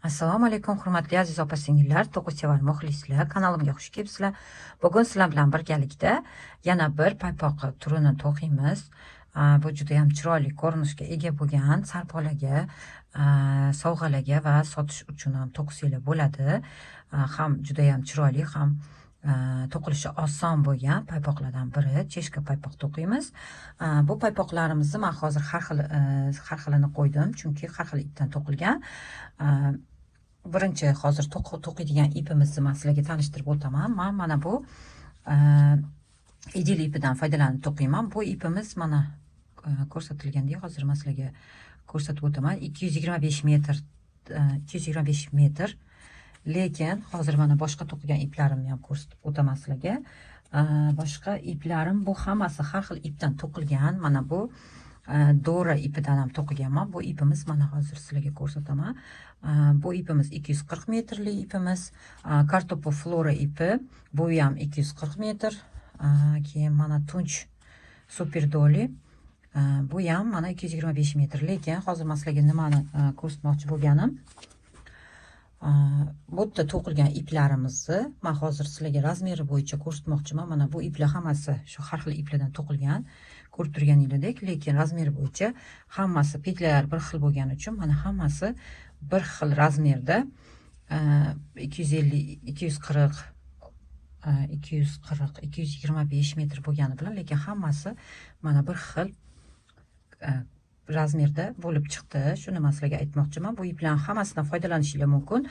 Assalomu alaykum, hurmatli aziz opa-singillar, to'quvsevar muxlislar, kanalimga xush kelibsizlar. Bugun sizlar bilan birgalikda yana bir paypoq turini to'qiymiz. Bu juda ham chiroyli ko'rinishga ega bo'lgan sarpolaga, sovg'alarga va sotish uchun ham to'qisanglar bo'ladi. Ham juda ham chiroyli, ham to'qilishi oson bo'lgan paypoqlardan biri cheshka paypoq to'qiymiz. Bu paypoqlarimizni men hozir har xilini qo'ydim, chunki har xil ipdan to'qilgan. Birinchi hozir to'qiydigan ipimizni men sizlarga tanishtirib o'taman. Men mana bu idil ipidan foydalanib to'qiyman. Bu ipimiz mana ko'rsatilgandek hozir men sizlarga ko'rsatib o'taman. 225 metr 225 metr. Lekin hozir mana boshqa to'qigan iplarimni ham ko'rsatib o'taman sizlarga. Boshqa iplarim bu hammasi har xil ipdan to'qilgan. Mana bu Dora ipidan ham to'qiganman. Bu ipimiz mana hozir sizlarga ko'rsataman. Bu ipimiz 240 metrlik ipimiz. Kartopo Flora ipi, bu ham 240 metr. Keyin mana Tunch Super Dolly, bu ham mana 225 metr. Lekin hozir men sizlarga nimani ko'rsatmoqchi bo'lganim, bu yerda to'qilgan iplarimizni men hozir sizlarga razmeri bo'yicha ko'rsatmoqchiman. Mana bu iplar hammasi shu har xil iplardan to'qilgan. Ko'rib turganingizdek, lekin razmeri bo'yicha hammasi petlalar bir xil bo'lgani uchun mana hammasi bir xil razmerda 250, 240, 240, 225 metr bo'lgani bilan, lekin hammasi mana bir xil razmerda bo'lib chiqdi. Shuni men sizlarga aytmoqchiman. Bu iplarning hammasidan foydalanishingiz mumkin.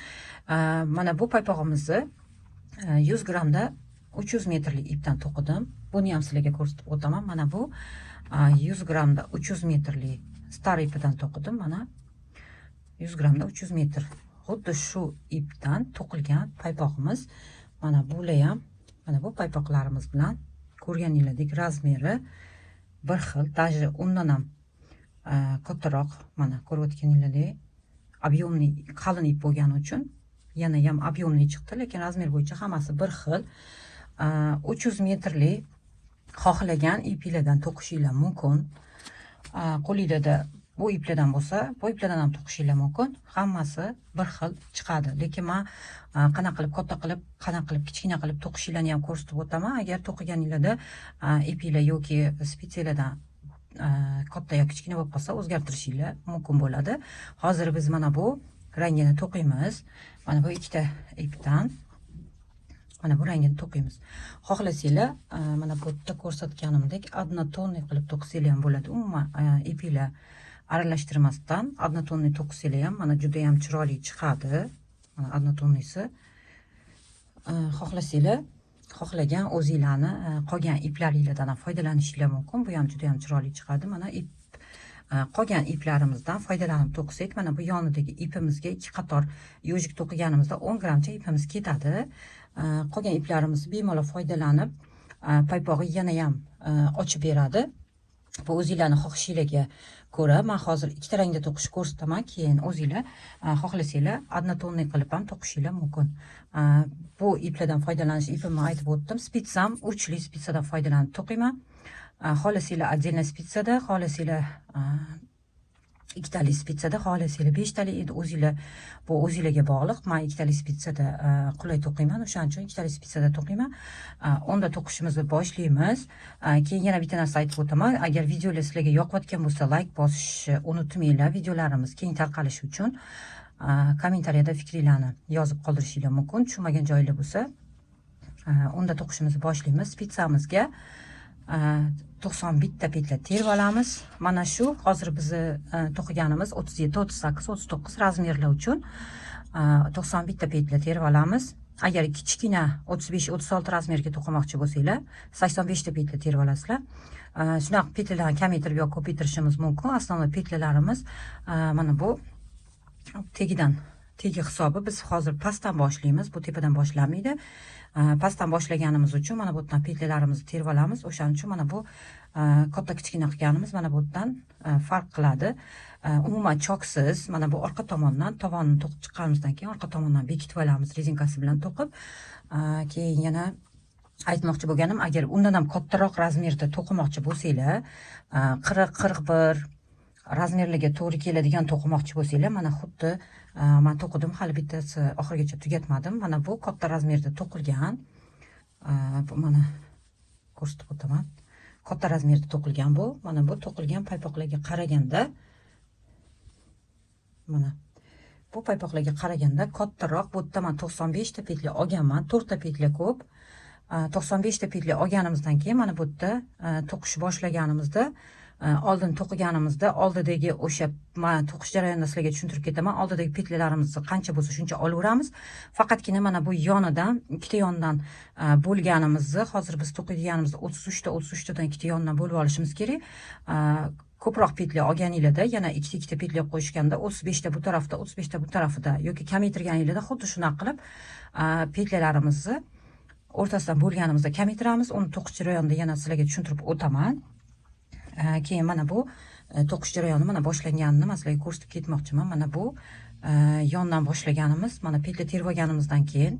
Mana bu paypog'imizni 100 grammda 300 metrlik ipdan to'qidim. Buni ham sizlarga ko'rsatib o'taman. Mana bu 100 grammda 300 metrlik star ipidan to'qidim. Mana 100 grammda 300 metr. Xuddi shu ipdan to'qilgan paypog'imiz. Mana bular ham mana bu paypoqlarimiz bilan ko'rganingizdek razmeri bir xil, даже undan ham kattaroq, mana ko'rayotganingizdek объемный qalin ip bo'lgani uchun yana ham объемный chiqdi, lekin razmer bo'yicha hammasi bir xil. 300 metrlik xohlagan iplardan to'qishinglar mumkin. Qo'lingizda bu iplardan bo'lsa, bu iplardan ham to'qishinglar mumkin. Hammasi bir xil chiqadi. Lekin men qanaqa qilib katta qilib, qanaqa qilib kichkina qilib to'qishinglarni ham ko'rsatib o'taman. Agar to'qiganingizda ipinglar yoki spitsalardan katta yoki kichkina bo'lib qolsa, o'zgartirishinglar mumkin bo'ladi. Hozir biz mana bu rangini to'qiymiz. Mana bu ikkita ipdan mana bu rangini to'qiymiz. Xohlasanglar mana bu yerda ko'rsatganimdek однотонный qilib to'qisanglar ham bo'ladi. Umuman ipinglar aralashtirmasdan однотонный to'qisanglar ham mana juda ham chiroyli chiqadi. Mana однотонныйsi. Xohlasanglar xohlagan o'zingizlarni qolgan iplaringizdan ham foydalanishingiz mumkin. Bu ham juda ham chiroyli chiqadi. Mana ip qolgan iplarimizdan foydalanib to'qisak, mana bu yonidagi ipimizga ikki qator yojik to'qiganimizda 10 grammcha ipimiz ketadi. Qolgan iplarimizni bemalol foydalanib paypog'i yana ham ochib beradi. Bu o'zingizlarning xohishingizga ko'ra. Men hozir ikkita rangda to'qishni ko'rsataman, keyin o'zingizlar xohlasanglar однотонный qilib ham to'qishinglar mumkin. Bu iplardan foydalanish ipimni aytib o'tdim. Spitsam uchli spitsadan foydalanib to'qiyman. Xohlasanglar отдельно spitsada, xohlasanglar ikkitali spitsada, xohlasanglar 5 tali, endi o'zingizlar bu o'zingizlarga bog'liq. Men ikkitali spitsada qulay to'qiyman, o'shaning uchun ikkitali spitsada to'qiyman. Onda to'qishimizni boshlaymiz. Keyin yana bitta narsa aytib o'taman. Agar videolar sizlarga yoqayotgan bo'lsa, like bosishni unutmanglar. Videolarimiz keng tarqalishi uchun kommentariyada fikringlarni yozib qoldirishingiz mumkin. Tushunmagan joylar bo'lsa, onda to'qishimizni boshlaymiz. Spitsamizga 91 ta petla terib olamiz. Mana shu hozir bizni to'qiganimiz 37, 38, 39 razmerlar uchun 91 ta petla terib olamiz. Agar kichkina 35, 36 razmerga to'qimoqchi bo'lsanglar, 85 ta petla terib olasizlar. Shunaqa petlalarni kamaytirib yoki ko'paytirishimiz mumkin. Asosiy petlalarimiz mana bu tegi hisobi. Biz hozir pastdan boshlaymiz, bu tepadan boshlanmaydi. Pastdan boshlaganimiz uchun mana bu yerdan petlalarimizni terib olamiz. O'shaning uchun mana bu katta kichkina qilganimiz mana bu yerdan farq qiladi. Umuman choksiz mana bu orqa tomondan tovonni to'qib chiqqanimizdan keyin orqa tomondan bekitib olamiz rezinkasi bilan to'qib. Keyin yana aytmoqchi bo'lganim, agar undan ham kattaroq razmerda to'qimoqchi bo'lsanglar, 40-41 razmerlarga to'g'ri keladigan to'qimoqchi bo'lsanglar, mana xuddi Men to'qidim, hali bittasi oxirigacha tugatmadim. Mana bu katta razmerda to'qilgan. Bu mana ko'rsatib o'taman. Katta razmerda to'qilgan bu. Mana bu to'qilgan paypoqlarga qaraganda mana bu paypoqlarga qaraganda kattaroq. Bu yerda men 95 ta petli olganman. 4 ta petli ko'p. 95 ta petli olganimizdan keyin mana bu yerda to'qish boshlaganimizda oldin to'qiganimizda oldidagi o'sha men to'qish jarayonida sizlarga tushuntirib ketaman. Oldidagi petlilarimizni qancha bo'lsa shuncha olaveramiz. Faqatgina mana bu yonidan, ikkita yondan bo'lganimizni, hozir biz to'qiydiganimizda 33 tadan ikkita yondan bo'lib olishimiz kerak. Ko'proq petli olganinglarda yana ikkita petli qo'yishganda 35 ta bu tarafda, 35 ta bu tarafida yoki kamaytirganinglarda xuddi shunaqa qilib petlilarimizni o'rtasidan bo'lganimizda kamaytiramiz. Uni to'qish jarayonida yana sizlarga tushuntirib o'taman. Keyin mana bu to'qish jarayoni mana boshlanganini men sizlarga ko'rsatib ketmoqchiman. Mana bu yondan boshlaganimiz, mana petli terib olganimizdan keyin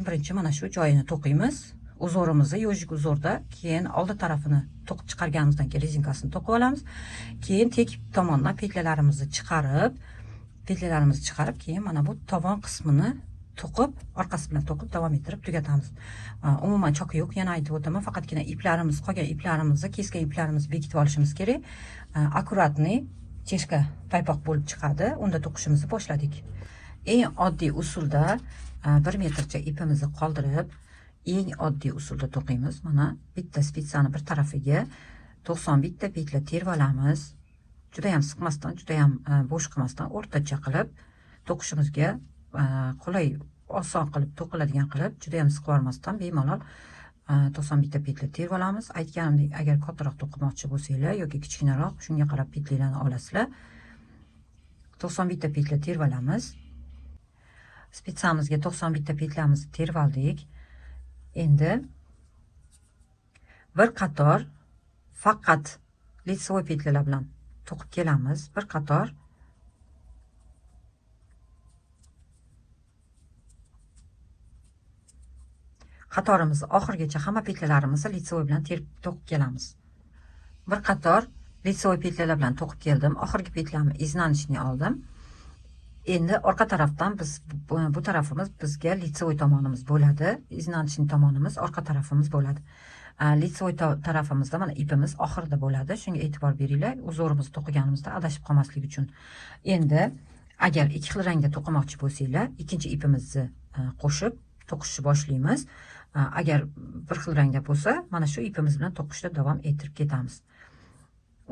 birinchi mana shu joyini to'qiymiz. Uzorimizni yojik uzorda, keyin oldi tarafini to'qib chiqarganimizdan keyin rezinkasini to'qib olamiz. Keyin tekib tomondan petlilarimizni chiqarib, keyin mana bu tovon qismini to'qib, orqasi bilan to'qib davom ettirib tugatamiz. Umuman choki yo'q, yana aytib o'taman, faqatgina iplarimiz, qolgan iplarimizni, kesgan iplarimizni bekitib olishimiz kerak. Akkuratniy cheshka paypoq bo'lib chiqadi. Unda to'qishimizni boshladik. Eng oddiy usulda 1 metrcha ipimizni qoldirib, eng oddiy usulda to'qiymiz. Mana bitta spitsani bir tarafiga 91 ta petla terib olamiz. Juda ham siqmasdan, juda ham bo'sh qilmasdan o'rtacha qilib to'qishimizga qulay, oson qilib to'qiladigan qilib, juda ham siqib olmasdan bemalol 91 ta petla terib olamiz. Aytganimdek, agar kattaroq to'qimoqchi bo'lsanglar yoki kichkinaroq, shunga qarab petlalarni olasizlar. 91 ta petla terib olamiz. Spitsamizga 91 ta petlamizni terib oldik. Endi bir qator faqat litsovoy petlalar bilan to'qib kelamiz. Bir qator qatorimizni oxirigacha hamma petlalarimizni litsovoy bilan terib to'qib kelamiz. Bir qator litsovoy petlalar bilan to'qib keldim. Oxirgi petlamni iznanishni oldim. Endi orqa tarafdan biz bu tarafimiz bizga litsovoy tomonimiz bo'ladi. Iznanishni tomonimiz orqa tarafimiz bo'ladi. Litsovoy tarafimizda mana ipimiz oxirida bo'ladi. Shunga e'tibor beringlar. Uzorimizni to'qiganimizda adashib qolmaslik uchun. Endi agar ikki xil rangda to'qimoqchi bo'lsanglar, ikkinchi ipimizni qo'shib to'qishni boshlaymiz. Agar bir xil rangda bo'lsa, mana shu ipimiz bilan to'qishda davom ettirib ketamiz.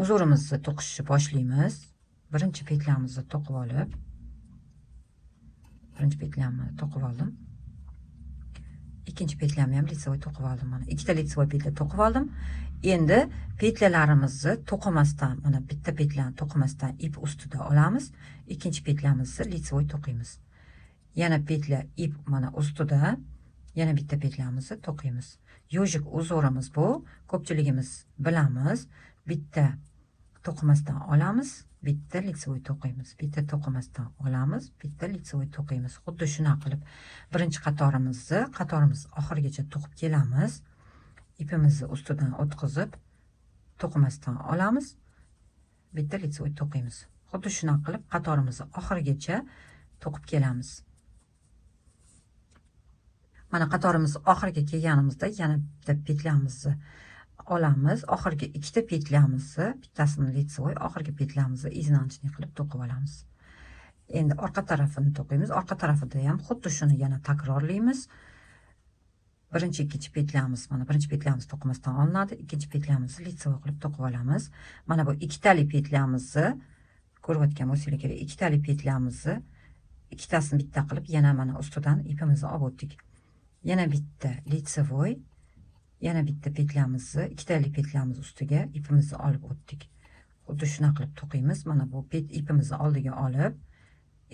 Uzorimizni to'qishni boshlaymiz. Birinchi petlamizni to'qib olib, birinchi petlamni to'qib oldim. Ikkinchi petlamni ham litsovoy to'qib oldim. Mana ikkita litsovoy petla to'qib oldim. Endi petlalarimizni to'qimasdan, mana bitta petlani to'qimasdan ip ustida olamiz. Ikkinchi petlamizni litsovoy to'qiymiz. Yana petla ip mana ustida, yana bitta petlamizni to'qiymiz. Yojik uzorimiz bu, ko'pchiligimiz bilamiz. Bitta to'qimasdan olamiz, bitta litsovoy to'qiymiz. Bitta to'qimasdan olamiz, bitta litsovoy to'qiymiz. Xuddi shuna qilib birinchi qatorimiz oxirigacha to'qib kelamiz. Ipimizni ustidan o'tkazib, to'qimasdan olamiz, bitta litsovoy to'qiymiz. Xuddi shuna qilib qatorimizni oxirigacha to'qib kelamiz. Mana qatorimiz oxiriga kelganimizda yana bitta petlamizni olamiz. Oxirgi ikkita petlamizni, bittasini litsovoy, oxirgi petlamizni iznanishni qilib to'qib olamiz. Endi orqa tarafini to'qiymiz. Orqa tarafida ham xuddi shuni yana takrorlaymiz. Birinchi, ikkinchi petlamiz, mana birinchi petlamiz to'qimasdan olinadi, ikkinchi petlamizni litsovoy qilib to'qib olamiz. Mana bu ikkitali petlamizni ko'rayotgan bo'lsanglar kerak, ikkitali petlamizni ikkitasini bitta qilib yana mana ustidan ipimizni olib o'tdik. Yana bitta litsovoy, yana bitta petlamizni, ikkitali petlamiz ustiga ipimizni olib o'tdik. Xuddi shuna qilib to'qiymiz. Mana bu ipimizni oldiga olib,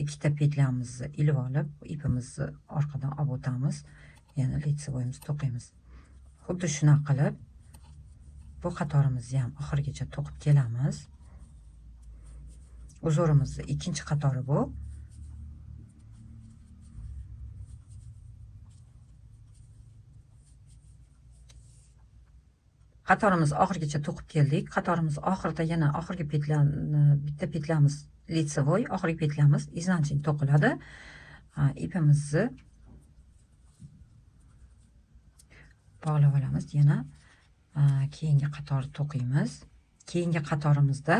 ikkita petlamizni ilib olib, ipimizni orqadan olib o'tamiz. Yana litsovoyimizni to'qiymiz. Xuddi shuna qilib bu qatorimizni ham oxirigacha to'qib kelamiz. Uzorimizni ikkinchi qatori bu. qatorimiz oxirigacha to'qib keldik. Qatorimiz oxirida yana oxirgi petlani, bitta petlamiz лицевой, oxirgi petlamiz iznanchnik to'qiladi. Ipimizni bog'lab olamiz. Yana keyingi qator to'qiymiz. Keyingi qatorimizda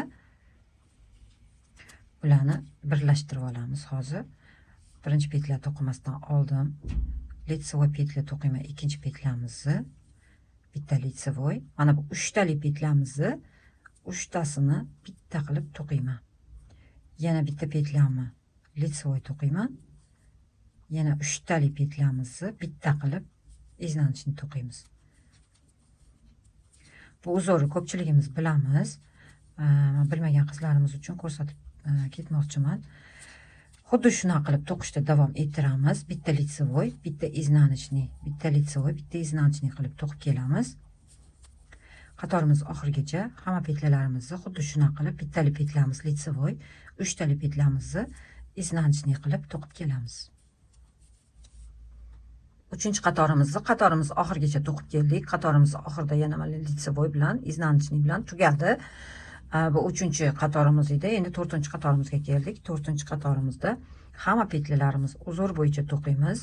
bularni birlashtirib olamiz. Hozir birinchi petla to'qimasdan oldin лицевой petla to'qiyman. Ikkinchi petlamizni bitta лицевой, mana bu 3 tali petlamizni 3 tasini bitta qilib to'qiyman. Yana bitta petlamni лицевой to'qiyman. Yana 3 tali petlamizni bitta qilib iznanchni to'qiymiz. Bu uzorni ko'pchiligimiz bilamiz. Bilmagan qizlarimiz uchun ko'rsatib ketmoqchiman. Xuddi shuna qilib to'qishda davom ettiramiz. Bitta лицевой, bitta iznanchni, bitta лицевой, bitta iznanchni qilib to'qib kelamiz. Qatorimiz oxirigacha hamma petlalarimizni xuddi shuna qilib bittali petlamiz лицевой, 3 tali petlamizni iznanchni qilib to'qib kelamiz. 3-qatorimiz oxirigacha to'qib keldik. Qatorimiz oxirida yana mana лицевой bilan, iznanchni bilan tugadi. Bu 3-qatorimiz edi. Endi 4-qatorimizga keldik. 4-qatorimizda hamma petlalarimiz uzor bo'yicha to'qiymiz.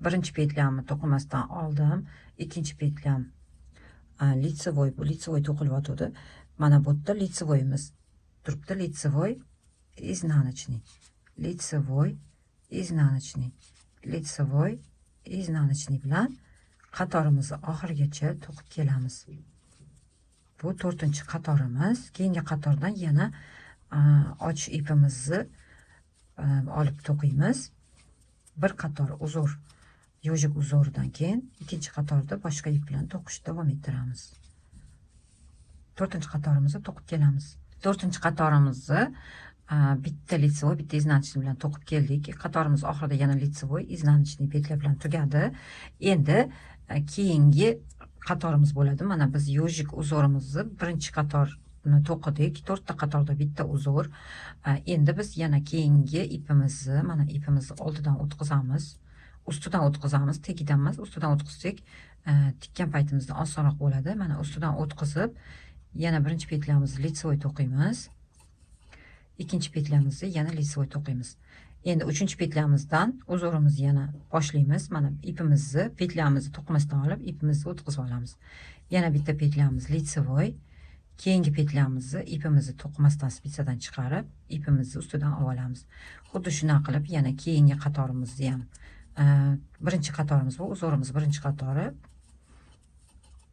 Birinchi petlamni to'qimasdan oldin, ikkinchi petlam лицевой, bu лицевой to'qilyotdi. Mana bu yerda лицевойimiz turibdi. лицевой, iznanchni, лицевой, iznanchni, лицевой, iznanchni bilan qatorimizni oxirigacha to'qib kelamiz. Bu 4-qatorimiz. Keyingi qatordan yana ochiq ipimizni olib to'qiymiz. Bir qator uzor, yojik uzoridan keyin ikkinchi qatorda boshqa ip bilan to'qishda davom ettiramiz. 4-qatorimizni to'qib kelamiz. 4-qatorimizni bitta лицевой, bitta iznanchni bilan to'qib keldik. Qatorimiz oxirida yana лицевой, iznanchni petla bilan tugadi. Endi keyingi qatorimiz bo'ladi. Mana biz yojik uzorimizni birinchi qatorni to'qidik. 4ta qatorda bitta uzor. Endi biz yana keyingi ipimizni, mana ipimizni oldidan o'tkazamiz. Ustidan o'tkazamiz, tagidan emas, ustidan o'tkazsak, tikkan paytimizda osonroq bo'ladi. Mana ustidan o'tkazib, yana birinchi petlamizni лицевой to'qiymiz. Ikkinchi petlamizni yana лицевой to'qiymiz. Endi 3-petlamizdan uzorimizni yana boshlaymiz. Mana ipimizni, petlamizni to'qimasdan olib, ipimizni o'tkazib olamiz. Yana bitta petlamiz лицевой. Keyingi petlamizni ipimizni to'qimasdan spitsadan chiqarib, ipimizni ustidan olamiz. Xuddi shuna qilib yana keyingi qatorimizni ham birinchi qatorimiz bu uzorimiz birinchi qatori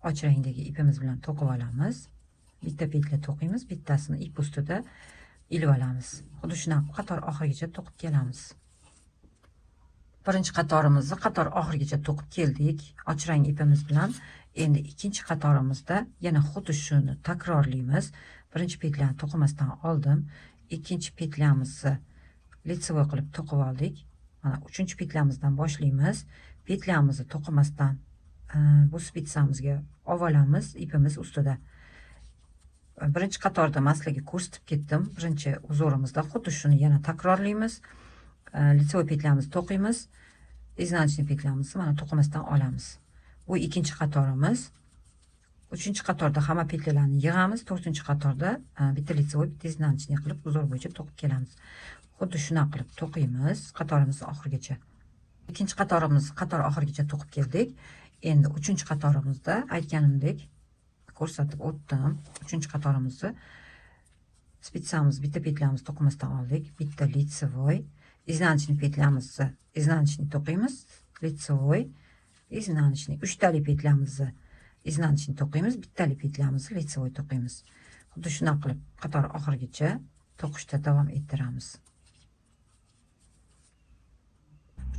och rangdagi ipimiz bilan to'qib olamiz. Bitta petla to'qiymiz, bittasini ip ustida ilib olamiz. Xuddi shuna qator oxirigacha to'qib kelamiz. Birinchi qatorimizni qator oxirigacha to'qib keldik och rang ipimiz bilan. Endi ikkinchi qatorimizda yana xuddi shuni takrorlaymiz. Birinchi petlani to'qimasdan oldin, ikkinchi petlamizni лицевой qilib to'qib oldik. Mana 3-petlamizdan boshlaymiz. Petlamizni to'qimasdan bu spitsamizga olamiz, ipimiz ustida. Birinchi qatorda sizlarga ko'rsatib ketdim. Birinchi uzorimizda xuddi shuni yana takrorlaymiz. Лицевой petlamizni to'qiymiz. Iznanchni petlamizni mana to'qimasdan olamiz. Bu ikkinchi qatorimiz. 3-qatorda hamma petlalarni yig'amiz. 4-qatorda bitta лицевой, bitta iznanchni qilib uzor bo'yicha to'qib kelamiz. Xuddi shuna qilib to'qiymiz qatorimizni oxirigacha. Ikkinchi qatorimiz qator oxirigacha to'qib keldik. Endi 3-qatorimizda aytganimdek ko'rsatib o'tdim. 3-qatorimizni spitsamiz, bitta petlamizni to'qimasdan oldik. Bitta лицевой, iznanchni petlamizni, iznanchni to'qiymiz, лицевой, iznanchni, 3 tali petlamizni iznanchni to'qiymiz, bittali petlamizni лицевой to'qiymiz. Xuddi shuna qilib qator oxirigacha to'qishda davom ettiramiz.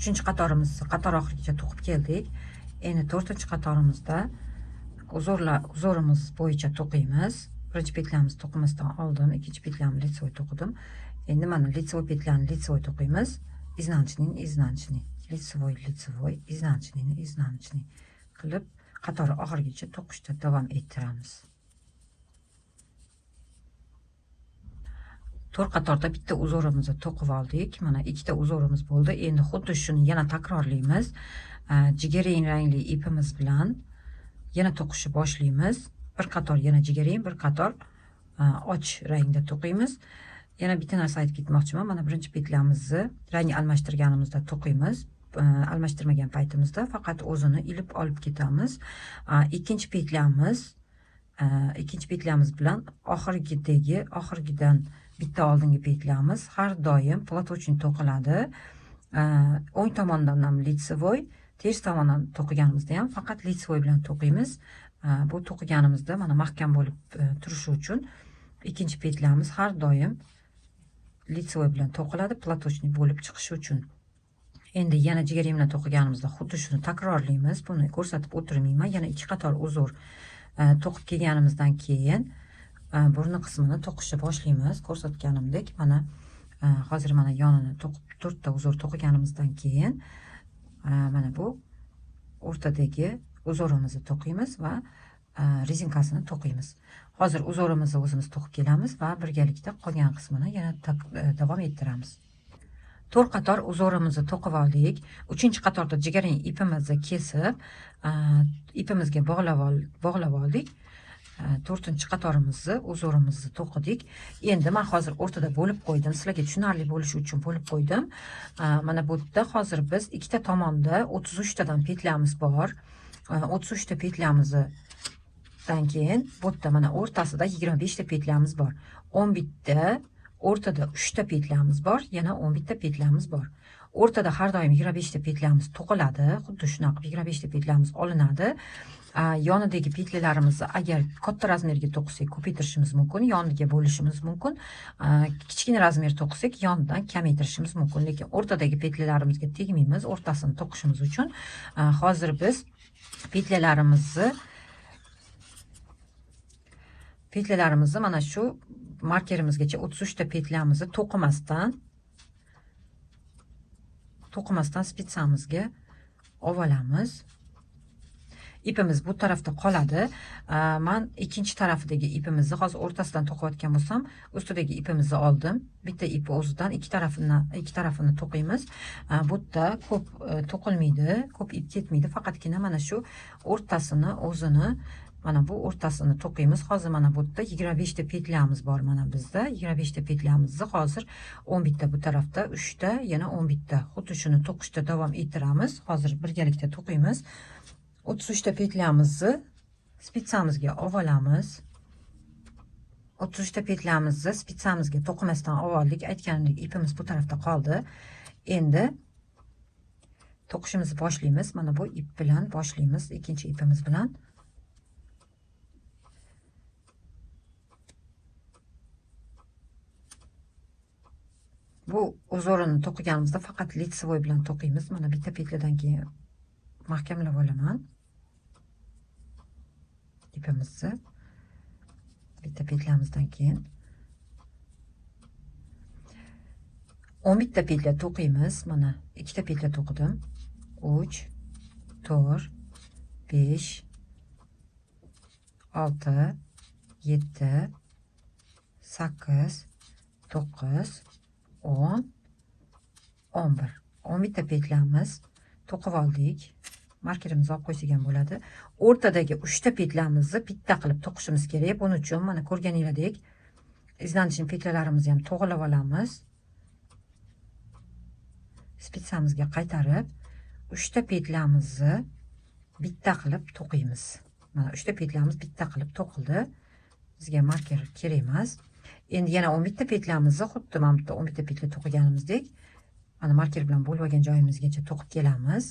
3-qatorimizni qator oxirigacha to'qib keldik. Endi 4-qatorimizda uzorimiz bo'yicha to'qiymiz. Birinchi petlamizni to'qimasdan oldin, ikkinchi petlamni лицевой to'qidim. Endi mana лицевой petlani лицевой to'qiymiz. Iznanchni, iznanchni, лицевой, лицевой, iznanchni, iznanchni qilib qator oxirigacha to'qishda davom ettiramiz. 4 qatorda bitta uzorimizni to'qib oldik. Mana ikkita uzorimiz bo'ldi. Endi xuddi shuni yana takrorlaymiz. Jigarrang rangli ipimiz bilan yana to'qishni boshlaymiz. bir qator yana jigarrang, bir qator och rangda to'qiymiz. Yana bitta narsa aytib ketmoqchiman. Mana birinchi petlyamizni rang almashtirganimizda to'qiymiz. Almashtirmagan paytimizda faqat o'zini ilib olib ketamiz. Ikkinchi petlyamiz bilan oxirgidan bitta oldingi petlyamiz har doim platochniy to'qiladi. O'ng tomondan ham litsevoy, ters tomondan to'qiganimizda ham faqat litsevoy bilan to'qiymiz. Bu to'qiganimizda mana mahkam bo'lib turishi uchun ikkinchi petlyamiz har doim litsevoy bilan to'qiladi, platochniy bo'lib chiqishi uchun. Endi yana jigarrang bilan to'qiganimizda xuddi shuni takrorlaymiz. Buni ko'rsatib o'tirmayman. Yana ikki qator uzor to'qib kelganimizdan keyin burni qismini to'qishni boshlaymiz. Ko'rsatganimdek, mana hozir mana yonini to'qib 4 ta uzor to'qiganimizdan keyin mana bu o'rtadagi uzorimizni to'qiymiz va rezinkasini to'qiymiz. Hozir uzorimizni o'zimiz to'qib kelamiz va birgalikda qolgan qismini yana davom ettiramiz. 4 qator uzorimizni to'qib oldik. 3-qatorda jigarrang ipimizni kesib, ipimizga bog'lab oldik. 4-qatorimizni uzorimizni to'qidik. Endi men hozir o'rtada bo'lib qo'ydim. Sizlarga tushunarli bo'lishi uchun bo'lib qo'ydim. Mana bu yerda hozir biz ikkita tomonda 33 tadan petlyamiz bor. 33 ta petlyamizdan keyin bu yerda mana o'rtasida 25 ta petlyamiz bor. 11 ta, o'rtada 3 ta petlyamiz bor, yana 11 ta petlyamiz bor. O'rtada har doim 25 ta petlyamiz to'qiladi. Xuddi shunaqa 25 ta petlyamiz olinadi. Yonidagi petlalarimizni agar katta razmerga to'qisak ko'paytirishimiz mumkin, yoniga bo'lishimiz mumkin. Kichkina razmer to'qisak yonidan kamaytirishimiz mumkin, lekin o'rtadagi petlalarimizga tegmaymiz, o'rtasini to'qishimiz uchun. Hozir biz petlalarimizni mana shu markerimizgacha 33 ta petlyamizni to'qimasdan spitsamizga olamiz. İpimiz bu tarafta qoladi. Men ikkinchi tarafidagi ipimizni hozir o'rtasidan to'qiyotgan bo'lsam, ustidagi ipimizni oldim. Bitta ip o'zidan ikki tarafini to'qiymiz. Bu yerda ko'p to'qilmaydi, ko'p ip ketmaydi. Faqatgina mana shu o'rtasini o'zini mana bu o'rtasini to'qiymiz. Hozir mana bu yerda 25 ta petlyamiz bor mana bizda. 25 ta petlyamizni hozir 11 ta bu tarafda, 3 ta, yana 11 ta. Xuddi shuni to'qishda davom ettiramiz. Hozir birgalikda to'qiymiz. 33 ta petlyamizni spitsamizga olamiz. 33 ta petlyamizni spitsamizga to'qimasdan oldik. Aytganimdek ipimiz bu tarafda qoldi. Endi to'qishimizni boshlaymiz. Mana bu ip bilan boshlaymiz, ikkinchi ipimiz bilan. Bu uzorini to'qiganimizda faqat litsevoy bilan to'qiymiz. Mana bitta petladan keyin mahkamlab olaman. İpimizni bitta petlamizdan keyin 11 ta petla to'qiymiz. Mana 2 ta petla to'qidim. 3 4 5 6 7 8 9 10 11. 11 ta petlamiz to'qib oldik. Markerimizni olib qo'ysak ham bo'ladi. O'rtadagi 3 ta petlamizni bitta qilib to'qishimiz kerak. Buning uchun mana ko'rganinglardek iznanchning petlalarimizni ham to'g'rilab olamiz. Spitsamizga qaytarib 3 ta petlamizni bitta qilib to'qiymiz. Mana 3 ta petlamiz bitta qilib to'qildi. Bizga marker kerak emas. Endi yana 11 ta petlamizni xuddi mana bu 11 ta petla to'qiganimizdek mana marker bilan bo'lib olgan joyimizgacha to'qib kelamiz.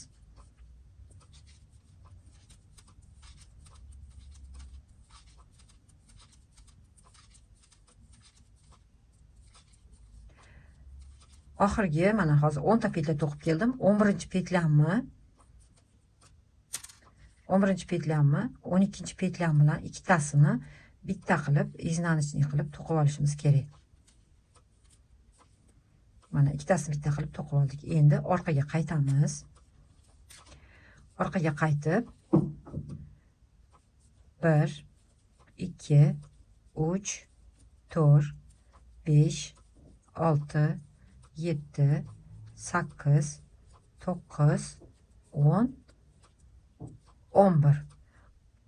Oxirgi mana hozir 10 ta petla to'qib keldim. 11-petlamni 12 petlam bilan ikkitasini bitta qilib iznanchni qilib to'qib olishimiz kerak. Mana ikkitasini bitta qilib to'qib oldik. Endi orqaga qaytamiz. Orqaga qaytib 1 2 3 4 5 6 7 8 9 10 11.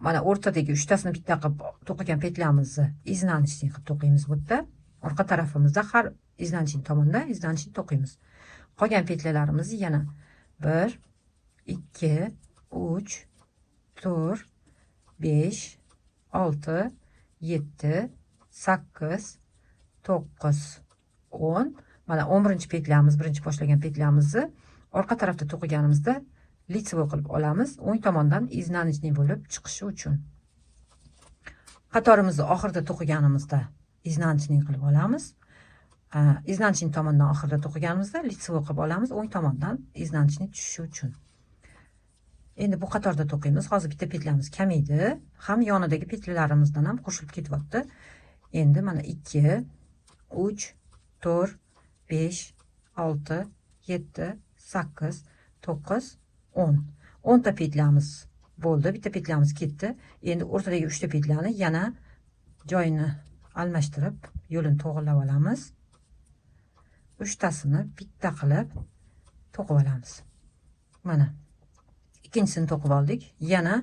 mana o'rtadagi uchtasini bitta qilib to'qigan petlamizni iznanchniy qilib to'qiymiz bu yerda. Orqa tarafimizda har iznanchniy tomonda iznanchniy to'qiymiz. Qolgan petlalarimizni yana 1 2 3 4 5 6 7 8 9 10. Mana 11-petlamiz, birinchi boshlagan petlamizni orqa tarafda to'qiganimizda лицевой qilib olamiz, o'ng tomondan iznanchniy bo'lib chiqishi uchun. Qatorimizni oxirida to'qiganimizda iznanchniy qilib olamiz. Iznanchniy tomondan oxirida to'qiganimizda лицевой qilib olamiz, o'ng tomondan iznanchniy tushishi uchun. Endi bu qatorda to'qiymiz. Hozir bitta petlamiz kamaydi, ham yonidagi petlalarimizdan ham qo'shilib ketyapti. Endi mana 2 3 4 5 6 7 8 9 10. 10 ta petlamiz bo'ldi. Bitta petlamiz ketdi. Endi o'rtadagi 3 ta petlani yana joyini almashtirib, yo'lini to'g'irlab olamiz. 3 tasini bitta qilib to'qib olamiz. Mana ikkinchisini to'qib oldik. Yana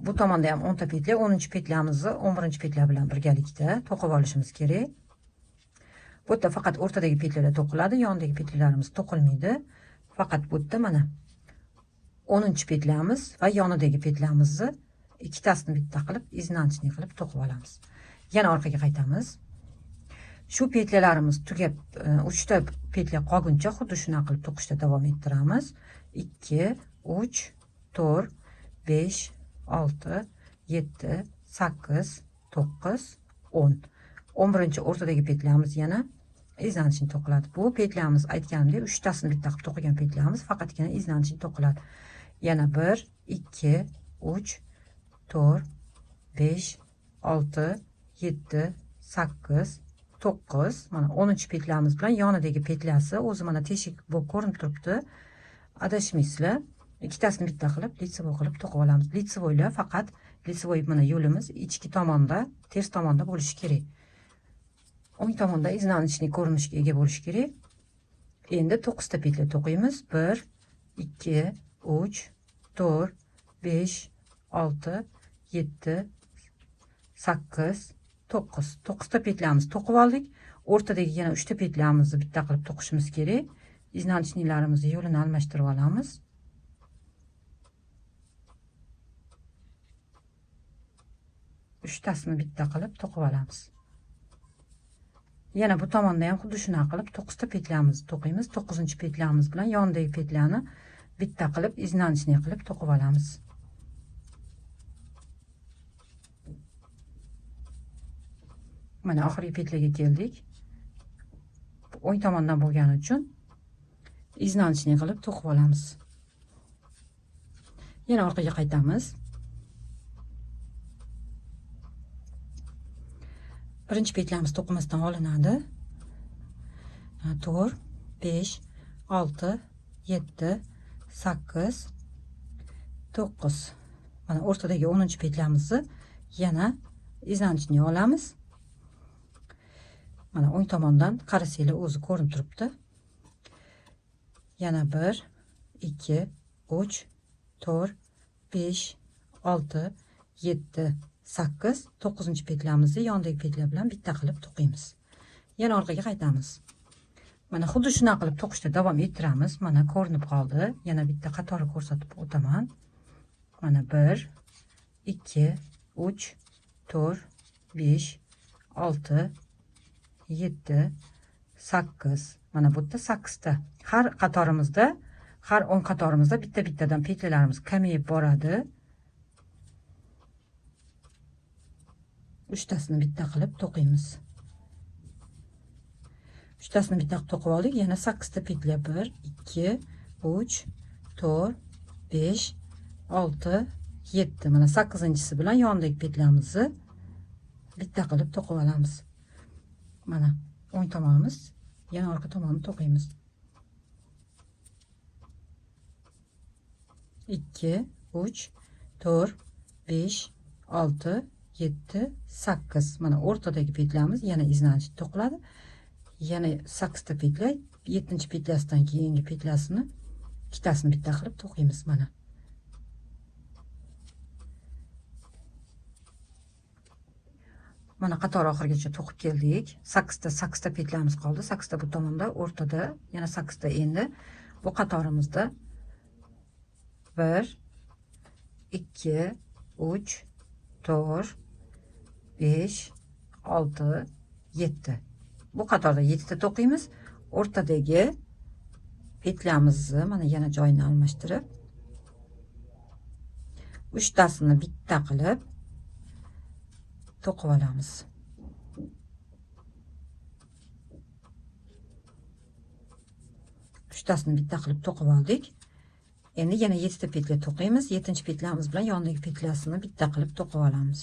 bu tomonda ham 10 ta petla, 10-petlamizni 11-petla bilan birgalikda to'qib olishimiz kerak. Bu yerda faqat o'rtadagi petlalar to'qiladi, yondagi petlalarimiz to'qilmaydi. Faqat bu yerda mana 10-petlamiz va yonidagi petlamizni ikkitasini bitta qilib iznanchniy qilib to'qib olamiz. Yana orqaga qaytamiz. Shu petlalarimiz tugab 3 ta petla qolguncha xuddi shunaqa qilib to'qishda davom ettiramiz. 2 3 4 5 6 7 8 9 10. 11-chi o'rtadagi petlamiz yana iznanchniy to'qiladi. Bu petlamiz aytganimdek 3 tasini bitta qilib to'qigan petlamiz faqatgina iznanchniy to'qiladi. Yana 1 2 3 4 5 6 7 8 9. Mana 10-petlamiz bilan yonidagi petlasi o'zi mana teshik bo'lib ko'rinib turibdi. Adashmaysizlar. Ikkitasini bitta qilib лицевой qilib to'qib olamiz. Лицевойlar faqat лицевой mana yo'limiz ichki tomonda, ters tomonda bo'lishi kerak. O'ng tomonda iznanchniy ko'rinishga ega bo'lishi kerak. Endi 9 ta petla to'qiymiz. 1 2 3 4 5 6 7 8 9. 9 ta petlamizni to'qib oldik. O'rtadagi yana 3 ta petlamizni bitta qilib to'qishimiz kerak. Iznanchnilarimizni yo'lini almashtirib olamiz. Uchtasini bitta qilib to'qib olamiz. Yana bu tomonda ham xuddi shunaqa qilib 9 ta petlamizni to'qiymiz. 9-petlamiz bilan yonidagi petlani bitta qilib iznanchniy qilib to'qib olamiz. Mana oxirgi petlaga keldik. O'ng tomondan bo'lgani uchun iznanchniy qilib to'qib olamiz. Yana orqaga qaytamiz. Birinchi petlamiz to'qimasdan olinadi. 4 5 6 7 8 9. Mana o'rtadagi 10-petlamizni yana iznanchniy olamiz. Mana o'ng tomondan qarasanglar o'zi ko'rinib turibdi. Yana 1 2 3 4 5 6 7 8 9-petlamizni yondagi petlar bilan bitta qilib to'qiymiz. Yana orqaga qaytamiz. Mana xuddi shuna qilib to'qishda davom ettiramiz. Mana ko'rinib qoldi. Yana bitta qatorni ko'rsatib o'taman. Mana 1 2 3 4 5 6 7 8. Mana bu yerda 8 ta. Har qatorimizda, har 10 qatorimizda bitta-bittadan petlalarimiz kamayib boradi. 3 tasini bitta qilib to'qiymiz. 3 tasini bitta qilib to'qib oldik. Yana 8 ta petla 1 2 3 4 5 6 7. Mana 8-chisi bilan yonidagi petlarimizni bitta qilib to'qib olamiz. Mana o'ng tomonimiz, yana orqa tomonni to'qiymiz. 2 3 4 5 6 7 8. Mana o'rtadagi petlarimiz yana iznanchniy to'qiladi. Yana 8 ta petla, 7-petlasidan keyingi petlasini ikkitasini bitta qilib to'qiymiz mana. Mana qator oxirigacha to'qib keldik. 8ta petlamiz qoldi. 8ta bu tomonda, o'rtada yana 8ta endi bu qatorimizda 1 2 3 4 5 6 7. Bu qatorda 7ta to'qiymiz. O'rtadagi petlamizni mana yana joyini almashtirib 3tasini bitta qilib to'qib olamiz. Uchtasini bitta qilib to'qib oldik. Endi yana 7ta petla to'qiymiz. 7-petlamiz bilan yonidagi petlasini bitta qilib to'qib olamiz.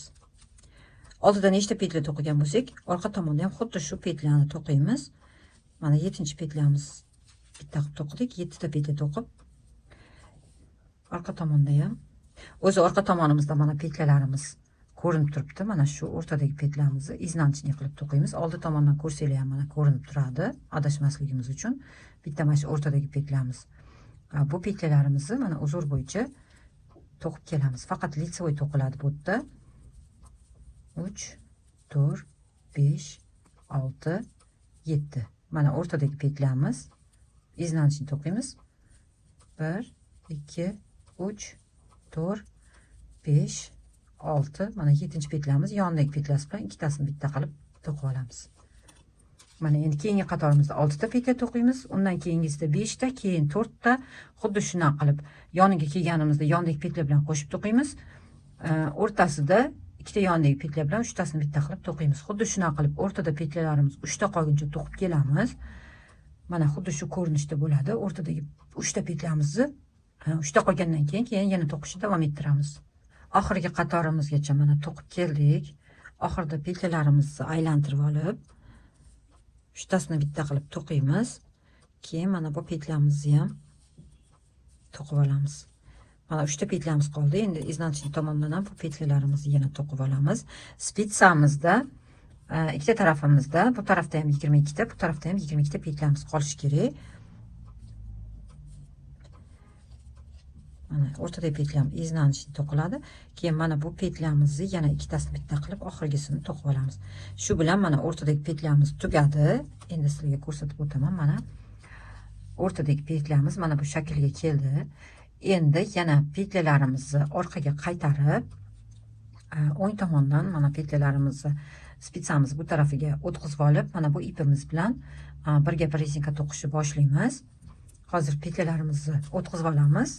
Oldida nechta petla to'qigan bo'lsak, orqa tomonda ham xuddi shu petlani to'qiymiz. Mana 7-petlamiz bitta qilib to'qidik. 7ta petla to'qib orqa tomonda ham o'zi orqa tomonimizda mana petlalarimiz ko'rinib turibdi. Mana shu o'rtadagi petlamizni iznanchniy qilib to'qiymiz. Oldi tomondan ko'rsanglar ham mana ko'rinib turadi, adashmasligimiz uchun. Bitta mana shu o'rtadagi petlamiz. Bu petlalarimizni mana uzr bo'yicha to'qib kelamiz. Faqat litsevoy to'qiladi bu yerda. 3 4 5 6 7. Mana o'rtadagi petlamiz iznanchni to'qiymiz. 1 2 3 4 5 6. Mana 7-petlamiz yonidagi petlasi bilan ikkitasini bitta qilib to'qib olamiz. Mana endi keyingi qatorimizda 6ta petla to'qiymiz. Undan keyingisida 5ta, keyin 4ta. Xuddi shunday qilib yoniga kelganimizda yonidagi petla bilan qo'shib to'qiymiz. O'rtasida ikkita yonidagi petla bilan 3tasini bitta qilib to'qiymiz. Xuddi shunday qilib o'rtada petlalarimiz 3ta qolguncha to'qib kelamiz. Mana xuddi shu ko'rinishda bo'ladi. O'rtadagi 3ta petlamizni 3ta qolgandan keyin yana to'qishni davom ettiramiz. Oxirgi qatorimizgacha mana to'qib keldik. Oxirida petlalarimizni aylantirib olib 3tasini bitta qilib to'qiymiz. Keyin mana bu petlamizni ham to'qib olamiz. Mana 3ta petlamiz qoldi. Endi iznanchniy tomondan ham bu petlalarimizni yana to'qib olamiz. Spitsamizda ikkita tarafimizda, bu tarafda ham 22 ta, bu tarafda ham 22 ta petlamiz qolishi kerak. Mana o'rtadagi petlam iznanchniy to'qiladi. Keyin mana bu petlamizni yana ikkitasini bitta qilib oxirgisini to'qib olamiz. Shu bilan mana o'rtadagi petlamiz tugadi. Endi sizlarga ko'rsatib o'taman. Mana o'rtadagi petlamiz mana bu shaklga keldi. Endi yana petlalarimizni orqaga qaytarib o'ng tomondan mana petlalarimizni spitsamiz bu tarafiga o'tkazib olib, mana bu ipimiz bilan birga bir rezinka to'qishni boshlaymiz. Hozir petlalarimizni o'tkazib olamiz.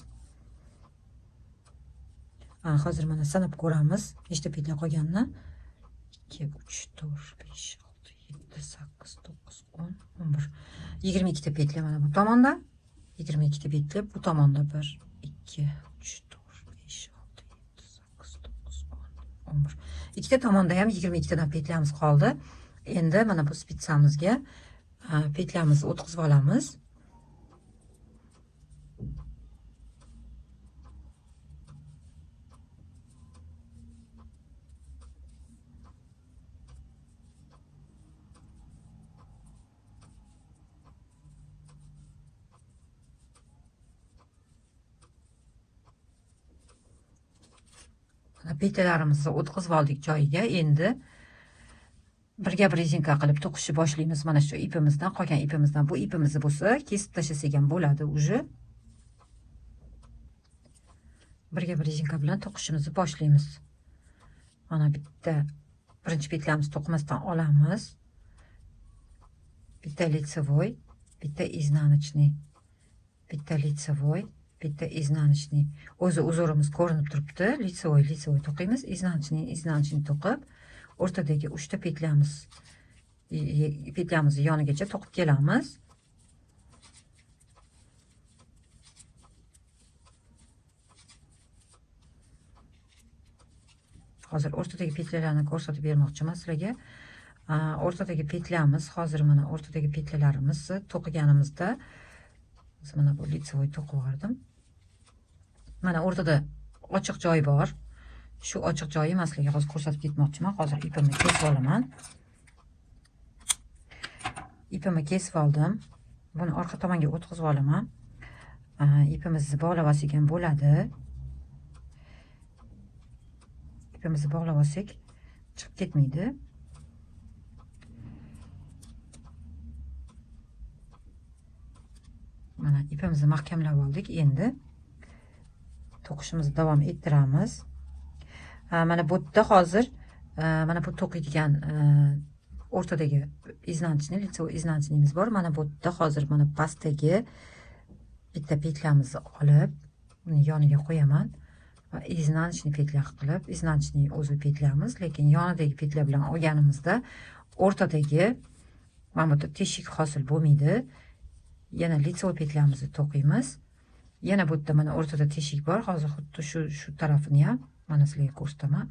Hozir mana sanab ko'ramiz nechta petla qolganini. 2 3 4 5 6 7 8 9 10 11. 22 ta petla mana bu tomonda. 22 ta petla bu tomonda 1 2 3 4 5 6 7 8 9 10 11. Ikkita tomonda ham 22 tadan petlamiz qoldi. Endi mana bu spitsamizga petlamizni o'tkazib olamiz. Petlalarimizni o'tkazib oldik joyiga. Endi birga bir rezinka qilib to'qishni boshlaymiz. Mana shu ipimizdan, qolgan ipimizdan. Bu ipimizni bo'lsa kesib tashlasak ham bo'ladi уже. Birga bir rezinka bilan to'qishimizni boshlaymiz. Mana bitta birinchi petlamizni to'qimasdan olamiz. Bitta litsevoy, bitta iznanchniy, bitta litsevoy, bitta iznanchniy. O'zi uzorimiz ko'rinib turibdi. Litsevoy to'qiymiz, iznanchniy to'qib, o'rtadagi 3ta petlamizni yonigacha to'qib kelamiz. Hozir o'rtadagi petlalarni ko'rsatib bermoqchiman sizlarga. O'rtadagi petlamiz, hozir mana o'rtadagi petlalarimizni to'qiganimizda mana bu litsevoy to'qib yubordim. Mana o'rtada ochiq joy bor. Shu ochiq joyi men sizlarga hozir ko'rsatib ketmoqchiman. Hozir ipimni kesib olaman. Ipimni kesib oldim. Buni orqa tomonga o'tkazib olaman. Ipimizni bog'lab olsak ham bo'ladi. Ipimizni bog'lab olsak chiqib ketmaydi. ipimizni mahkamlab oldik. Endi to'qishimizni davom ettiramiz. Mana bu yerda hozir mana bu to'qiydigan o'rtadagi iznanchni, лицевой iznanchimiz bor. Mana bu yerda hozir mana pastdagi bitta petlamizni olib, uni yoniga qo'yaman va iznanchni petla qilib, iznanchni o'zi petlaymiz, lekin yonidagi petla bilan olganimizda o'rtadagi mana bu yerda teshik hosil bo'lmaydi. Yana лицевой petlamizni to'qiymiz. Yana bu yerda mana o'rtada teshik bor. Hozir xuddi shu tarafini ham mana sizlarga ko'rsataman.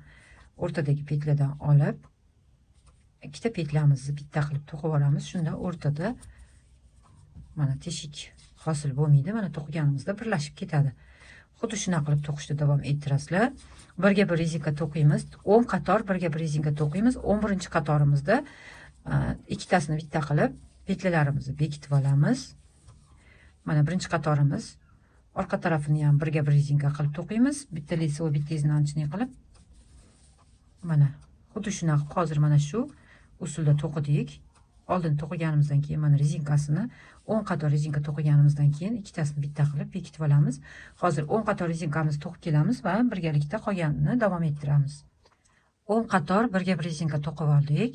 O'rtadagi petladan olib, ikkita petlamizni bitta qilib to'qib olamiz. Shunda o'rtada mana teshik hosil bo'lmaydi. Mana to'qiganimizda birlashib ketadi. Xuddi shunaqa qilib to'qishda davom ettirasizlar. Birga bir rezinka to'qiymiz. 10 qator birga bir rezinka to'qiymiz. 11-qatorimizda ikkitasini bitta qilib petlalarimizni bekitib olamiz. Mana birinchi qatorimiz orqa tarafini ham birga bir rezinka qilib to'qiymiz. Bitta лицевой, bitta iznanchni qilib mana xuddi shunaqa hozir mana shu usulda to'qidik. Oldin to'qiganimizdan keyin mana rezinkasini 10 qator rezinka to'qiganimizdan keyin ikkitasini bitta qilib bekitib olamiz. Hozir 10 qator rezinkamizni to'qib kelamiz va birgalikda qolganini davom ettiramiz. 10 qator birga bir rezinka to'qib oldik.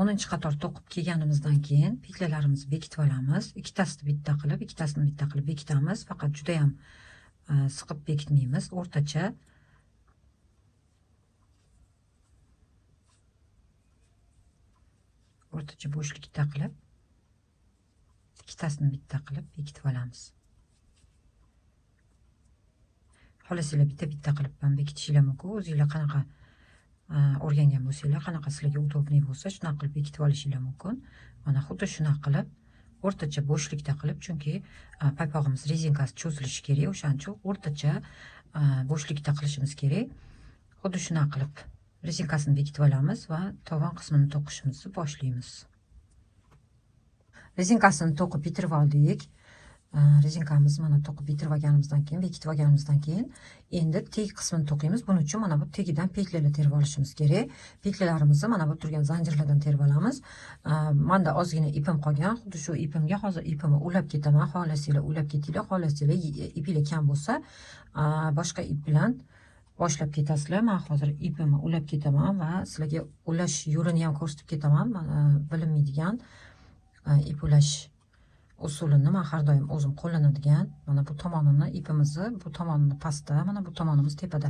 10-qator to'qib kelganimizdan keyin petlalarimizni bekitib olamiz. Ikkitasini bitta qilib bekitamiz. Faqat juda ham siqib bekitmaymiz, o'rtacha. O'rtacha bo'shlikda qilib ikkitasini bitta qilib bekitib olamiz. Xohlasanglar bitta qilib ham bekitishinglar mumkin. O'zingizlar qanaqa o'rgangan bo'lsanglar, qanaqa sizlarga удобный bo'lsa, shunaqa qilib bekitib olishinglar mumkin. Mana xuddi shunaqa qilib o'rtacha bo'shlikda qilib, chunki paypog'imiz rezinkasi cho'zilishi kerak, o'shaning uchun o'rtacha bo'shlikda qilishimiz kerak. Xuddi shunaqa qilib rezinkasini bekitib olamiz va tovon qismini to'qishimizni boshlaymiz. Rezinkasini to'qib bitirib oldik. Rezinkamiz mana to'qib bitirib olganimizdan keyin, bekitib olganimizdan keyin endi teg qismini to'qiymiz. Buning uchun mana bu tegidan petlalar terib olishimiz kerak. Petlalarimizni mana bu turgan zanjirlardan terib olamiz. Menda ozgina ipim qolgan. Xuddi shu ipimga hozir ipimni ulab ketaman. Xohlasanglar ulab ketinglar, xohlasanglar ipinglar kam bo'lsa, boshqa ip bilan boshlab ketasizlar. Men hozir ipimni ulab ketaman va sizlarga ulash yo'lini ham ko'rsatib ketaman. Bilinmaydigan ip ulash usulini men har doim o'zim qo'llanadigan. Mana bu tomonini ipimizni, bu tomonini pastda, mana bu tomonimiz tepada.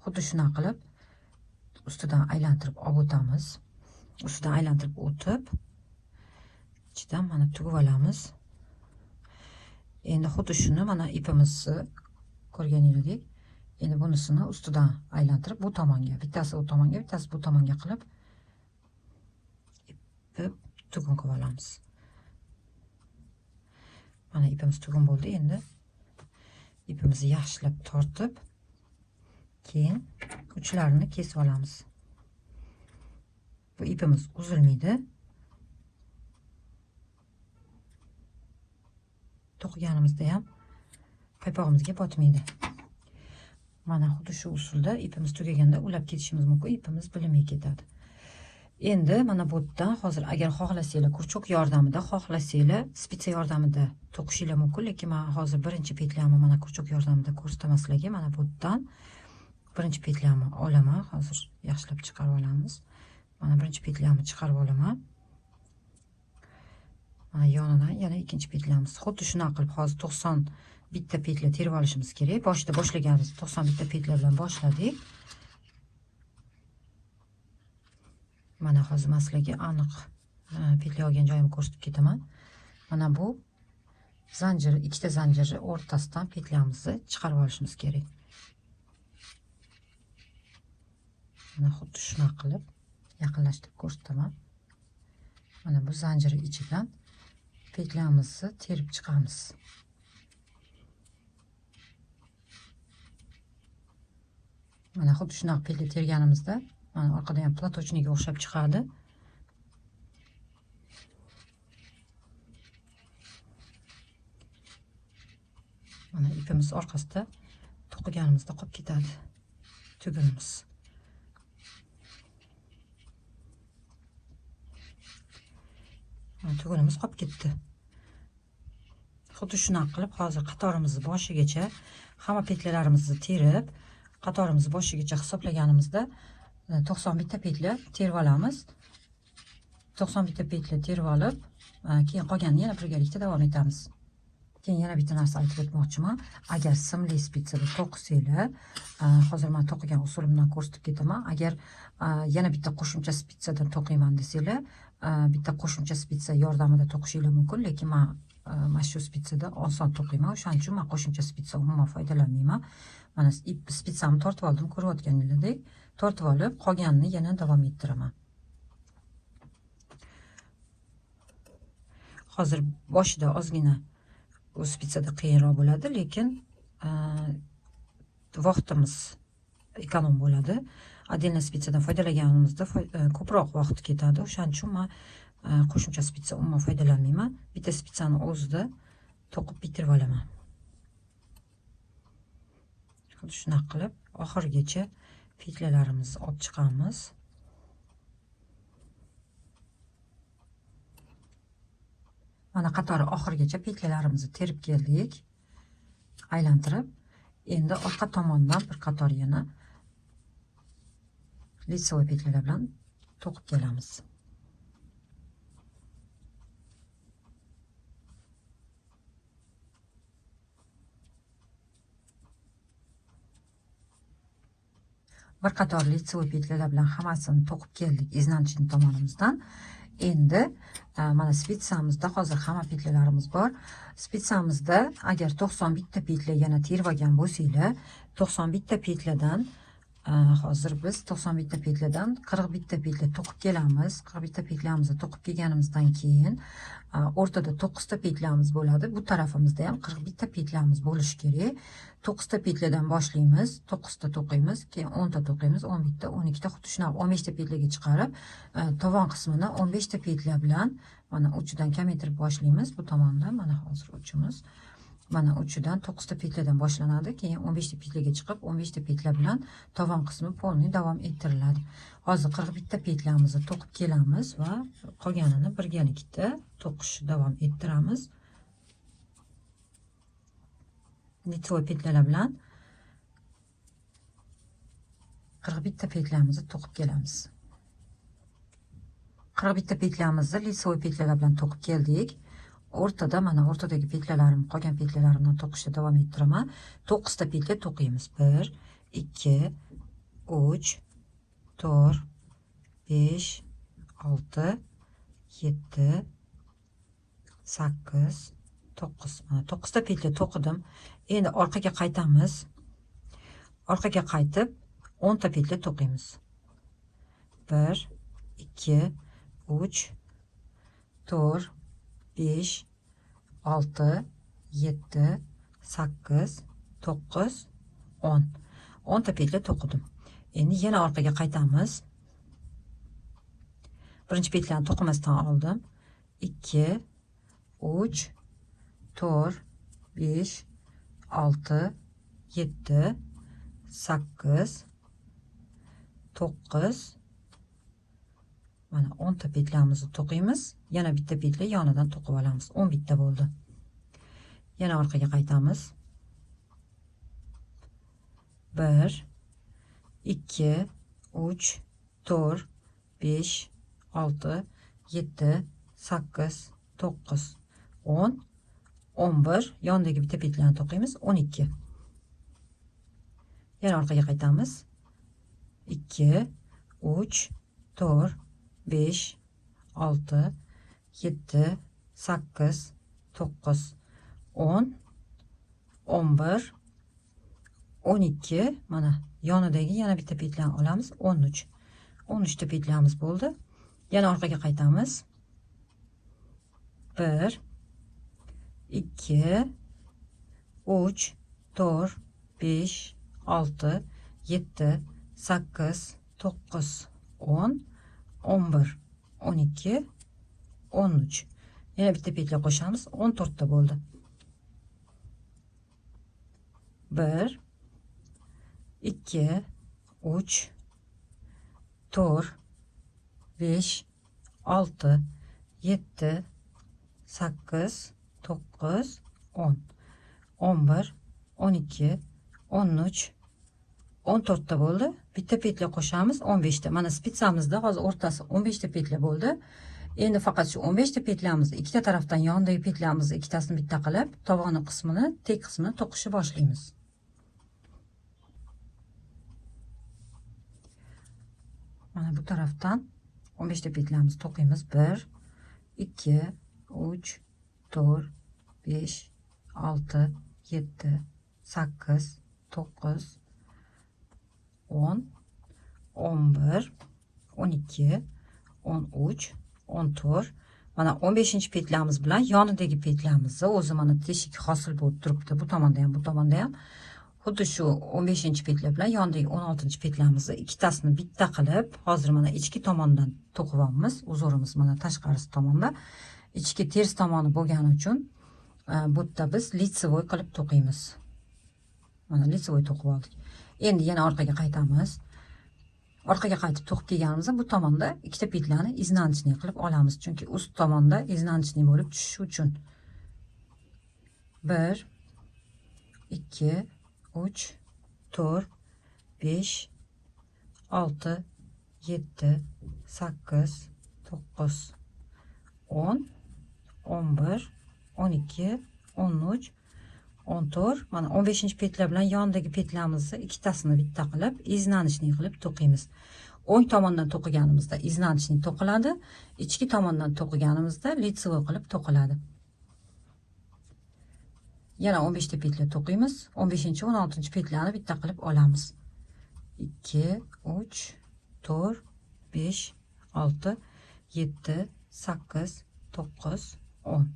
Xuddi shunaqa qilib ustidan aylantirib olib o'tamiz. Ustidan aylantirib o'tib, ichidan mana tugib olamiz. Endi xuddi shuni mana ipimizni ko'rganingizdek, endi bunisini ustidan aylantirib bu tomonga, bittasi u tomonga, bittasi bu tomonga qilib ipni tugun qilib olamiz. Mana ipimiz tugun bo'ldi. Endi ipimizni yaxshilab tortib, keyin uchlarini kesib olamiz. Bu ipimiz uzilmaydi. To'qiganimizda ham paypog'imizga botmaydi. Mana xuddi shu usulda ipimiz tugaganda ulab ketishimiz mumkin, ipimiz bilinmay ketadi. Endi mana bu yerdan hozir agar xohlasanglar kurchok yordamida, xohlasanglar spitsa yordamida to'qishinglar mumkin, lekin men hozir birinchi petlamni mana kurchok yordamida ko'rsataman sizlarga. Mana bu yerdan birinchi petlamni olaman. Hozir yaxshilab chiqarib olamiz. Mana birinchi petlamni chiqarib olaman. Mana yonidan yana ikkinchi petlamiz. Xuddi shunaqa qilib hozir 90 bitta petla terib olishimiz kerak. Boshida boshlaganimiz 90 bitta petla bilan boshladik. Mana hozir men sizlarga aniq petla olgan joyimni ko'rsatib ketaman. Mana bu zanjir, ikkita zanjirni o'rtasidan petlamizni chiqarib olishimiz kerak. Mana xuddi shunaqa qilib yaqinlashtirib ko'rsataman. Mana bu zanjir ichidan petlamizni terib chiqamiz. Mana xuddi shunaqa petla terganimizda mana orqada ham platochniga o'xshab chiqadi. Mana ipimiz orqasida to'qiganimizda qolib ketadi tugunimiz. Tugunimiz qolib ketdi. xuddi shunaqa qilib hozir qatorimizni boshigacha hamma petlalarimizni terib, qatorimizni boshigacha hisoblaganimizda 91 ta petla terib olamiz. 91 ta petla terib olib, keyin qolganini yana birgalikda davom etamiz. Keyin yana bitta narsa aytib o'tmoqchiman. Agar simli spitsada to'qisanglar, hozir men to'qigan usulimdan ko'rsatib ketaman. Agar yana bitta qo'shimcha spitsadan to'qiyman desanglar, bitta qo'shimcha spitsa yordamida to'qishingiz mumkin, lekin men mana shu spitsada oson to'qiyman. O'shaning uchun men qo'shimcha spitsa umuman foydalanmayman. Mana spitsamni tortib oldim, ko'rayotganingizdek. Tortib olib, qolganini yana davom ettiraman. Hozir boshida ozgina bu spitsada qiyinroq bo'ladi, lekin vaqtimiz ekonom bo'ladi. Отдельно spitsadan foydalanganimizda ko'proq vaqt ketadi. O'shaning uchun men qo'shimcha spitsa umuman foydalanmayman. Bitta spitsani o'zida to'qib bitirib olaman. Xuddi shunaqa qilib oxirigacha petlalarimizni olib chiqamiz. Mana qatori oxirigacha petlalarimizni terib keldik. Aylantirib, endi orqa tomondan bir qator yana litsovoy petlalar bilan to'qib kelamiz. Bir qator litsovoy petlalar bilan hammasini to'qib keldik iznanchning tomonimizdan. Endi mana spitsamizda hozir hamma petlalarimiz bor. Spitsamizda agar 91 ta petla yana terib olgan bo'lsanglar, 91 ta petladan hozir biz 91 ta petladan 41 ta petla to'qib kelamiz. 41 ta petlarimizni to'qib kelganimizdan keyin o'rtada 9 ta petlamiz bo'ladi. Bu tarafimizda ham 41 ta petlamiz bo'lishi kerak. 9 ta petladan boshlaymiz, 9 ta to'qiymiz, keyin 10 ta to'qiymiz, 11 ta, 12 ta, xuddi shunaqa 15 ta petlaga chiqarib, tovon qismini 15 ta petla bilan mana uchidan kamaytirib boshlaymiz. Bu tomondan mana hozir uchimiz mana uchidan 9 ta petladan boshlanadi, keyin 15 ta petlaga chiqib, 15 ta petla bilan tovon qismi polniy davom ettiriladi. Hozir 41 ta petlamizni to'qib kelamiz va qolganini birgalikda to'qishni davom ettiramiz. Litsovoy petlalar bilan 41 ta petlamizni to'qib kelamiz. 41 ta petlamizni litsovoy petlalar bilan to'qib keldik. O'rtada mana o'rtadagi petlalarim, qolgan petlalarimdan to'qishda davom ettiraman. 9 ta petla to'qiymiz. 1 2 3 4 5 6 7 8 9. Mana 9 ta petla to'qidim. Endi orqaga qaytamiz. Orqaga qaytib 10 ta petla to'qiymiz. 1 2 3 4 5 6 7 8 9 10. 10 ta petla to'qidim. Endi yana orqaga qaytamiz. Birinchi petlani to'qimasdan oldim. 2 3 4 5 6 7 8 9. Mana 10 ta petlamizni to'qiymiz. Yana bitta petla yonidan to'qib olamiz. 11 ta bo'ldi. Yana orqaga qaytamiz. 1 2 3 4 5 6 7 8 9 10 11. Yondagi bitta petlani to'qiymiz. 12. Yana orqaga qaytamiz. 2 3 4 5 6 7 8 9 10 11 12. Mana yonidagi yana bitta petlani olamiz. 13. 13 ta petlamiz bo'ldi. Yana orqaga qaytamiz. 1 2 3 4 5 6 7 8 9 10 11 12 13. Yana bitta petla qo'shamiz. 14 ta bo'ldi. 1 2 3 4 5 6 7 8 9 10, 11, 12, 13, 14 ta bo'ldi. Bitta petla qo'shamiz 15 ta. Mana spitsamizda hozir o'rtasi 15 ta petla bo'ldi. Endi faqat shu 15 ta petlamizni ikkita tarafdan yonidagi petlamizni ikkitasini bitta qilib, tovoni qismini, tek qismini to'qishni boshlaymiz. Mana bu tarafdan 15 ta petlamizni to'qiymiz. 1, 2, 3, 4, 5, 6, 7, 8, 9, 10, 11, 12, 13, 14. Mana 15-chi petlamiz bilan yonidagi petlamizni o'zi mana teshik hosil bo'lib turibdi. Bu tomonda ham, bu tomonda ham. Xuddi shu 15-chi petla bilan yonidagi 16-chi petlamizni ikkitasini bitta qilib, hozir mana ichki tomondan to'qiyapmiz. Uzorimiz mana tashqarisi tomonda. Ichki ters tomoni bo'lgani uchun bu yerda biz litsevoy qilib to'qiymiz. Mana litsevoy to'qib oldik. Endi yana orqaga qaytamiz. Orqaga qaytib to'qib kelganimizda bu tomonda ikkita petlani iznanchniy qilib olamiz, chunki ust tomonda iznanchniy bo'lib tushishi uchun. 1, 2, 3, 4, 5, 6, 7, 8, 9, 10, 11, 12, 13, 14. Mana 15-chi petla bilan yonidagi petlamizni ikkitasini bitta qilib, iznanchniy qilib to'qiymiz. O'ng tomondan to'qiganimizda iznanchniy to'qiladi, ichki tomondan to'qiganimizda litsevoy qilib to'qiladi. Yana 15 ta petla to'qiymiz. 15-chi, 16-chi petlani bitta qilib olamiz. 2, 3, 4, 5, 6, 7, 8, 9, 10,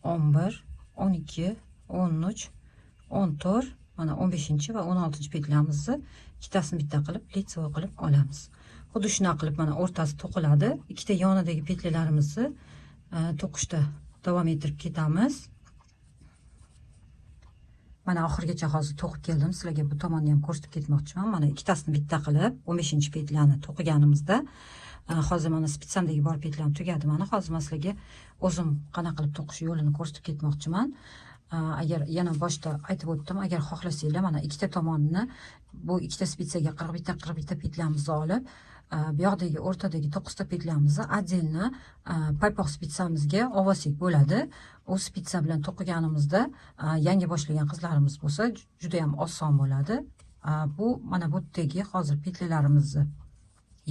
11, 12, 13, 14. Mana 15-chi va 16-chi petlamizni ikkitasini bitta qilib litsevoy qilib olamiz. Xuddi shuna qilib mana o'rtasi to'qiladi. Ikkita yonidagi petlalarimizni to'qishda davom ettirib ketamiz. Mana oxirigacha hozir to'qib keldim. Sizlarga bu tomonni ham ko'rsatib ketmoqchiman. Mana ikkitasini bitta qilib 15-chi petlani to'qiganimizda hozir mana spitsamdagi bor petlam tugadi. Mana hozir men sizlarga o'zim qanaqa qilib to'qish yo'lini ko'rsatib ketmoqchiman. Agar yana boshda aytib o'tdim, agar xohlasanglar mana ikkita tomonni bu ikkita spitsaga 41 petlamizni olib, bu yoqdagi o'rtadagi 9 ta petlamizni отдельно paypoq spitsamizga olsak bo'ladi. U spitsa bilan to'qiganimizda yangi boshlagan qizlarimiz bo'lsa, juda ham oson bo'ladi. Bu mana bu yerdagi hozir petlalarimizni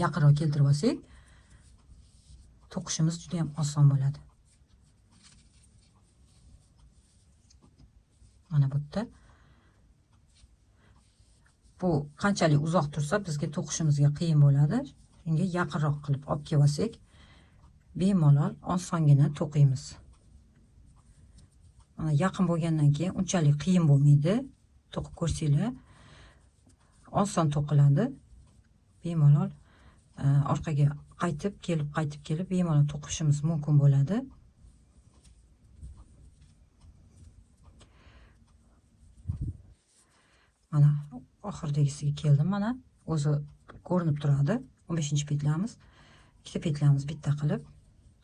yaqinroq keltirib olsak, to'qishimiz juda ham oson bo'ladi. Mana bu yerda. Bu qanchalik uzoq tursa bizga to'qishimizga qiyin bo'ladi. Shunga yaqinroq qilib olib kelsak, bemalol osongina to'qiymiz. Mana yaqin bo'lgandan keyin unchalik qiyin bo'lmaydi. To'qib ko'rsanglar, oson to'qiladi. Bemalol orqaga qaytib kelib bemalol to'qishimiz mumkin bo'ladi. Mana oxiridagisiga keldim. Mana o'zi ko'rinib turadi. 15-chi petlamiz. Ikkita petlamizni bitta qilib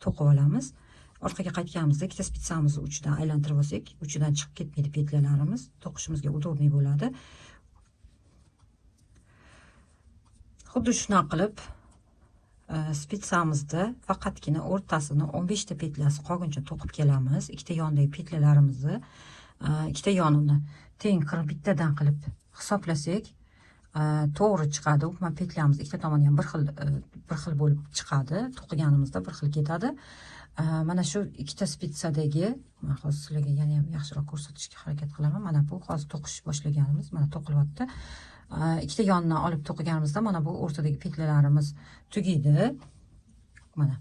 to'qib olamiz. Orqaga qaytganimizda ikkita spitsamizni uchidan aylantirib olsak, uchidan chiqib ketmaydi petlalarimiz. To'qishimizga udobniy bo'ladi. Xuddi shuna qilib spitsamizda faqatgina o'rtasini 15 ta petlasi qolguncha to'qib kelamiz. Ikkita yondagi petlalarimizni, ikkita yonini teng 41 dan qilib hisoblasak, to'g'ri chiqadi. Bu petlamiz ikkita tomoni ham bir xil bo'lib chiqadi. To'qiganimizda bir xil ketadi. Mana shu ikkita spitsadagi, men hozir sizlarga yana ham yaxshiroq ko'rsatishga harakat qilaman. Mana bu hozir to'qish boshlaganimiz, mana to'qilyapti. Ikkita yondan olib to'qiganimizda mana bu o'rtadagi petlalarimiz tugaydi. Mana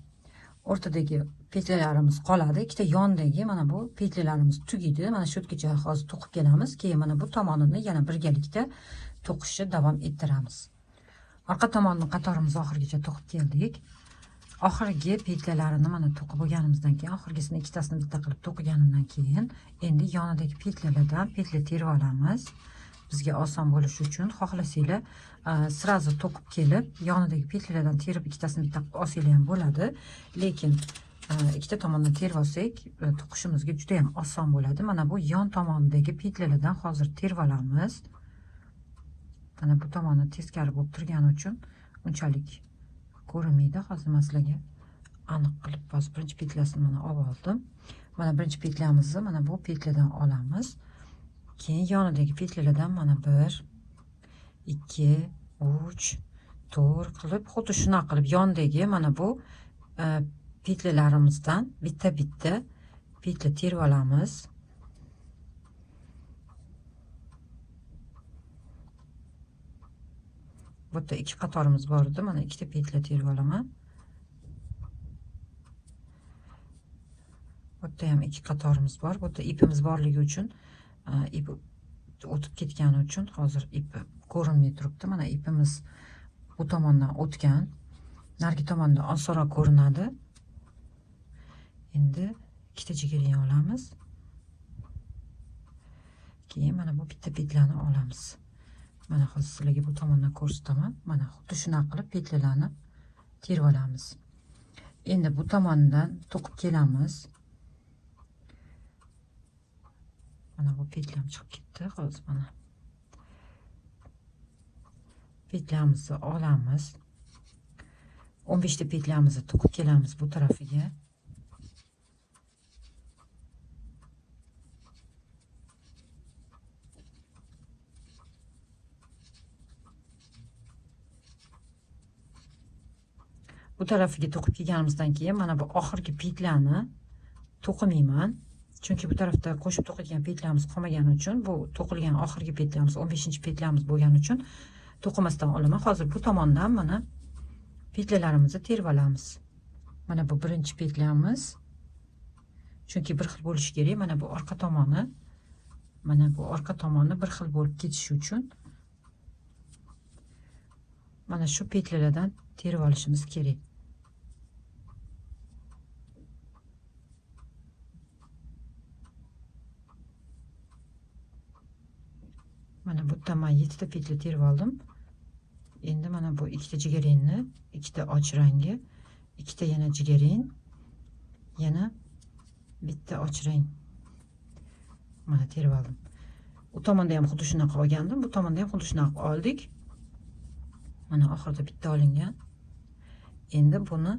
o'rtadagi petlalarimiz qoladi. Ikkita yondagi mana bu petlalarimiz tugaydi. Mana shu yergacha hozir to'qib kelamiz. Keyin mana bu tomonini yana birgalikda to'qishni davom ettiramiz. Orqa tomonni qatorimiz oxirigacha to'qib keldik. Oxirgi petlalarini mana to'qib bo'lganimizdan keyin, oxirgisini ikkitasini bitta qilib to'qiganimdan keyin, endi yonidagi petlalardan petla terib olamiz. Bizga oson bo'lishi uchun xohlasanglar sirazu to'qib kelib, yonidagi petlalardan terib ikkitasini bitta qilib olsanglar ham bo'ladi. Lekin ikkita tomondan terib olsak, to'qishimizga juda ham oson bo'ladi. Mana bu yon tomondagi petlalardan hozir terib olamiz. Mana bu tomoni teskari bo'lib turgani uchun unchalik ko'rinmaydi. Hozir men sizlarga aniq qilib birinchi petlasini mana olib oldim. Mana birinchi petlamizni mana bu petladan olamiz. Keyin yonidagi petlalardan mana 1, 2, 3, 4 qilib, xuddi shunaqa qilib yondagi mana bu petlalarimizdan bitta petla terib olamiz. Bu yerda 2 qatorimiz bor edi. Mana 2 ta petla terib olaman. Bu yerda ham 2 qatorimiz bor. Bu yerda ipimiz borligi uchun ip o'tib ketgani uchun hozir ip ko'rinmay turibdi. Mana ipimiz bu tomondan o'tgan. Narigi tomonda osonroq ko'rinadi. Endi ikkita jigarrang olamiz. Keyin mana bu bitta petlani olamiz. Mana hozir sizlarga bu tomondan ko'rsataman. Mana xuddi shunaqa qilib petlalarni terib olamiz. Endi bu tomondan to'qib kelamiz. Mana bu petlam chiqib ketdi. Hozir mana petlamizni olamiz. 15 ta petlamizni to'qib kelamiz bu tarafiga. Bu tarafiga to'qib kelganimizdan keyin mana bu oxirgi petlani to'qimayman. Chunki bu tarafda qo'shib to'qilgan petlamiz qolmagani uchun, bu to'qilgan oxirgi petlamiz 15-petlamiz bo'lgani uchun to'qimasdan olaman. Hozir bu tomondan mana petlalarimizni terib olamiz. Mana bu birinchi petlamiz. Chunki bir xil bo'lishi kerak. Mana bu orqa tomoni. Mana bu orqa tomoni bir xil bo'lib ketishi uchun mana shu petlalardan terib olishimiz kerak. Mana bu yerdan 7 ta petla terib oldim. Endi mana bu 2 ta jigarrangni, 2 ta och rangi, 2 ta yana jigarrang, yana bitta och rang. Mana terib oldim. Bu tomonda ham xuddi shunaqa olgandim, bu tomonda ham xuddi shunaqa oldik. Mana oxirida bitta olingan. Endi buni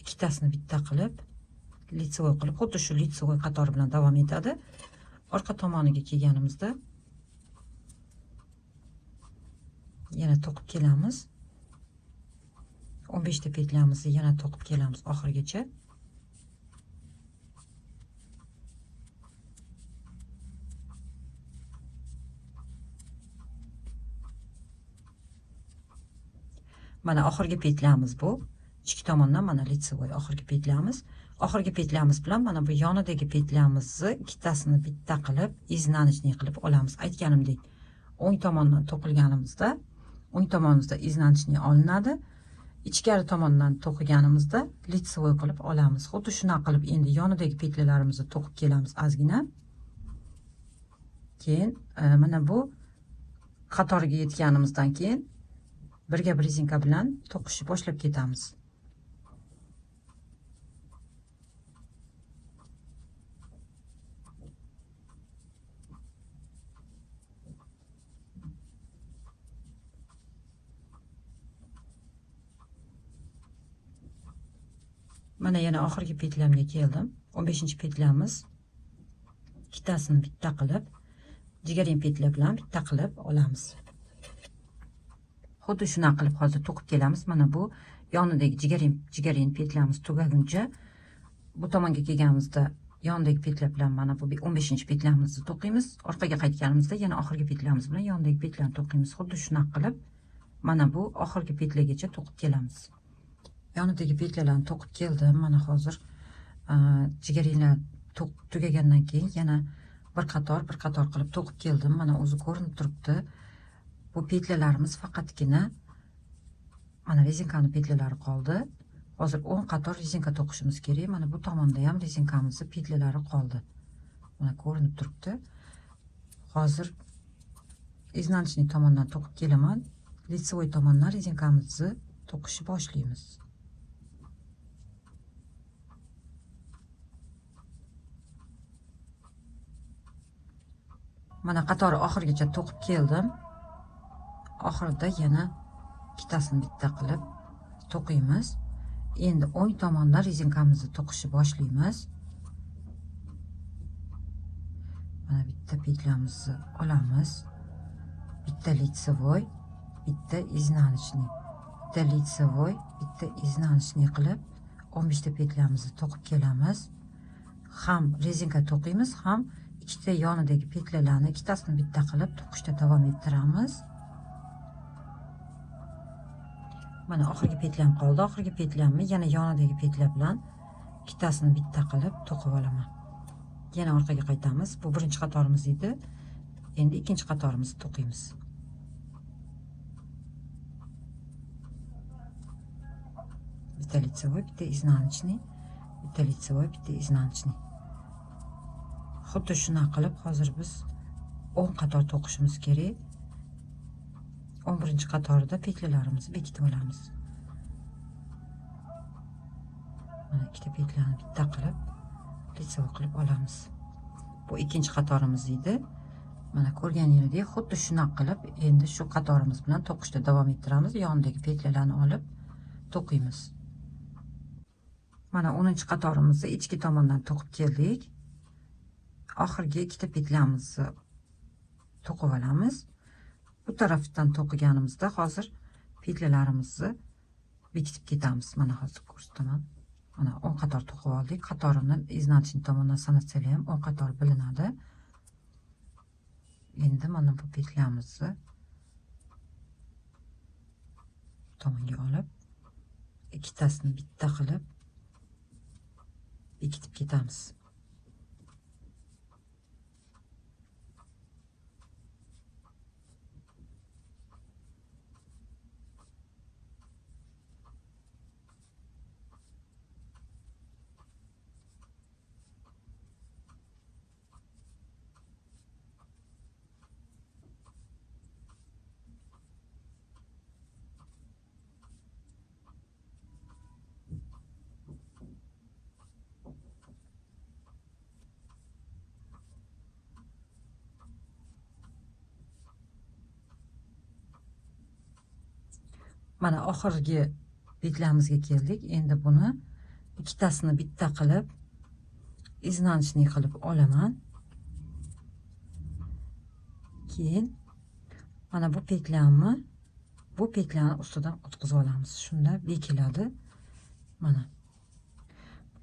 ikkitasini bitta qilib, litsevoy qilib, xuddi shu litsevoy qatori bilan davom etadi. Orqa tomoniga kelganimizda yana to'qib kelamiz. 15 ta petlamizni yana to'qib kelamiz oxirigacha. Mana oxirgi petlamiz bu. Ichki tomondan mana litsevoy oxirgi petlamiz. Oxirgi petlamiz bilan mana bu yonidagi petlamizni ikkitasini bitta qilib, iznanishni qilib olamiz. Aytganimdek, o'ng tomondan to'qilganimizda, o'ng tomonimizda iznanishni olinadi. Ichkari tomondan to'qiganimizda litsevoy qilib olamiz. Xuddi shunaqa qilib endi yonidagi petlalarimizni to'qib kelamiz ozgina. Keyin mana bu qatoriga yetganimizdan keyin birga bir rezinka bilan to'qishni boshlab ketamiz. Mana yana oxirgi petlamga keldim. 15-petlamiz. Ikkitasini bitta qilib, jigarrang petla bilan bitta qilib olamiz. Xuddi shunaqa qilib hozir to'qib kelamiz. Mana bu yonidagi jigarrang petlamiz tugaguncha bu tomonga kelganimizda yonidagi petla bilan mana bu 15-petlamizni to'qiymiz. Orqaga qaytganimizda yana oxirgi petlamiz bilan yonidagi petlani to'qiymiz. Xuddi shunaqa qilib mana bu oxirgi petlagacha to'qib kelamiz. Yonidagi petlalarni to'qib keldim. Mana hozir jigarranglar tugagandan keyin yana bir qator qilib to'qib keldim. Mana o'zi ko'rinib turibdi. Bu petlalarimiz faqatgina mana rezinkani petlalari qoldi. Hozir 10 qator rezinka to'qishimiz kerak. Mana bu tomonda ham rezinkamizning petlalari qoldi. Mana ko'rinib turibdi. Hozir iznanishli tomondan to'qib kelaman. Litsevoy tomondan rezinkamizni to'qishni boshlaymiz. Mana qatori oxirigacha to'qib keldim. Oxirida yana ikkitasini bitta qilib to'qiymiz. Endi o'ng tomondan rezinkamizni to'qishni boshlaymiz. Mana bitta petlamizni olamiz. Bitta лицевой, bitta изнаночный. Bitta лицевой, bitta изнаночный qilib 15 ta petlamizni to'qib kelamiz. Ham rezinka to'qiymiz, ham ikkita yonidagi petlalarni ikkitasini bitta qilib to'qishda davom ettiramiz. Mana oxirgi petlam qoldi. Oxirgi petlamni yana yonidagi petla bilan ikkitasini bitta qilib to'qib olaman. Yana orqaga qaytamiz. Bu birinchi qatorimiz edi. Endi ikkinchi qatorimizni to'qiymiz. Bitta лицевой, bitta изнаночный, bitta лицевой, bitta изнаночный. Xuddi shuna qilib hozir biz 10 qator to'qishimiz kerak. 11 qatorida petlalarimizni bekitib olamiz. Mana ikkita petlani bitta qilib лицевой qilib olamiz. Bu ikkinchi qatorimiz edi. Mana ko'rganingizdek, xuddi shuna qilib endi shu qatorimiz bilan to'qishda davom ettiramiz. Yonidagi petlalarni olib to'qiymiz. Mana 10 qatorimizni ichki tomondan to'qib keldik. Oxirgi ikkita petlamizni to'qib olamiz. Bu tarafdan to'qiganimizda hozir petlalarimizni bekitib ketamiz. Mana hozir ko'rsataman. Mana 10 qator to'qib oldik. Qatorini iznanchnik tomondan sanatsalar ham 10 qator bilinadi. Endi mana bu petlamizni tomonga olib ikkitasini bitta qilib bekitib ketamiz. Mana oxirgi betlamizga keldik. Endi buni ikkitasini bitta qilib iznanchnik qilib olaman. Keyin mana bu petlani ustidan o'tkazib olamiz. Shunda bekiladi. Mana.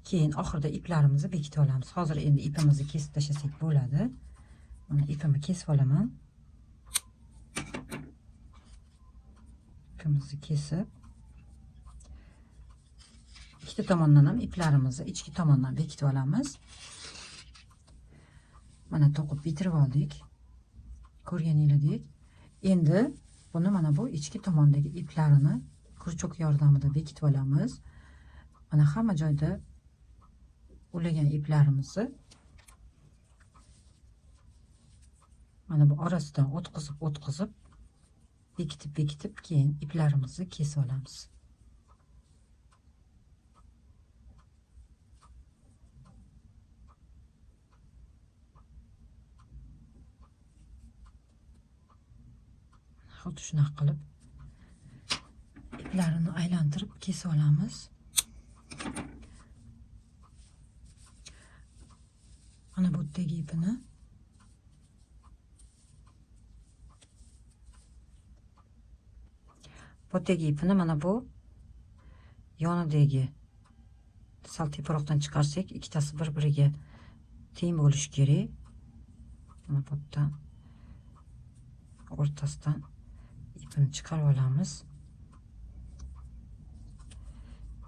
Keyin oxirida iplarimizni bekitib olamiz. Hozir endi ipimizni kesib tashlasak bo'ladi. Mana ipimni kesib olaman. Ipimizni kesib ikkita tomondan ham iplarimizni ichki tomondan bekitib olamiz. Mana to'qib bitirib oldik. Ko'rganingizdek. Endi buni mana bu ichki tomondagi iplarini kurchok yordamida bekitib olamiz. Mana hamma joyda ulagan iplarimizni mana bu orasidan o'tkazib bekitib keyin iplarimizni kesib olamiz. Xuddi shunaqa qilib iplarini aylantirib kesib olamiz. Mana bu yerdagi ipini mana bu yonidagi sal teparoqdan chiqarsak, ikkitasi bir-biriga teng bo'lishi kerak. Mana bu yerdan o'rtasidan ipini chiqarib olamiz.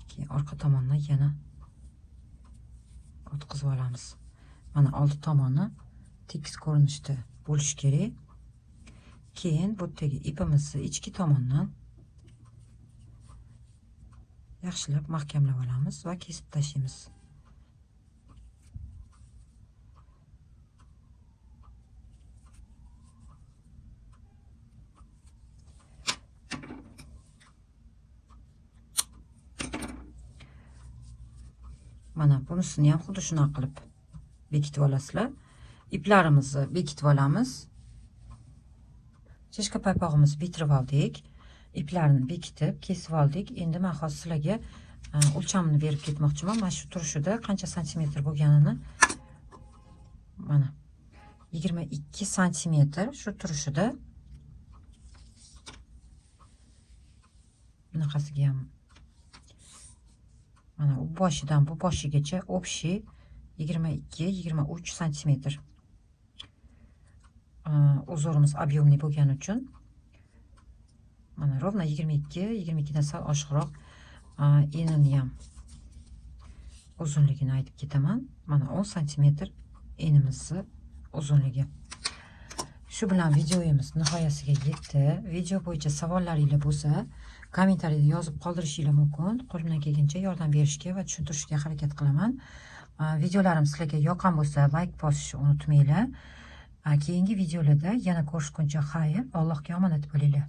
Keyin orqa tomondan yana o'tkazib olamiz. Mana oldi tomoni tekis ko'rinishda bo'lishi kerak. Keyin bu yerdagi ipimizni ichki tomondan yaxshilab mahkamlab olamiz va kesib tashlaymiz. Mana bunisini ham xuddi shunaqa qilib bekitib olasizlar. iplarimizni bekitib olamiz. Chishka paypog'imizni bitirib oldik. Iplarni bekitib, kesib oldik. Endi men hozir sizlarga o'lchamini berib ketmoqchiman. Mana shu turishida qancha santimetr bo'lganini mana 22 santimetr shu turishida. Bunaqasiga ham mana u boshidan bu boshigacha общий 22-23 santimetr. Uzorimiz объемный bo'lgani uchun mana ровно 22 dan sal oshiqroq enini ham uzunligini aytib ketaman. Mana 10 santimetr enimizni uzunligi. Shu bilan videomiz nihoyasiga yetdi. Video bo'yicha savollaringiz bo'lsa, kommentariyada yozib qoldirishingiz mumkin. Qo'limdan kelgancha yordam berishga va tushuntirishga harakat qilaman. Videolarim sizlarga yoqqan bo'lsa, like bosishni unutmanglar. Keyingi videolarda yana ko'rishguncha xayr, Allohga omonat bo'linglar.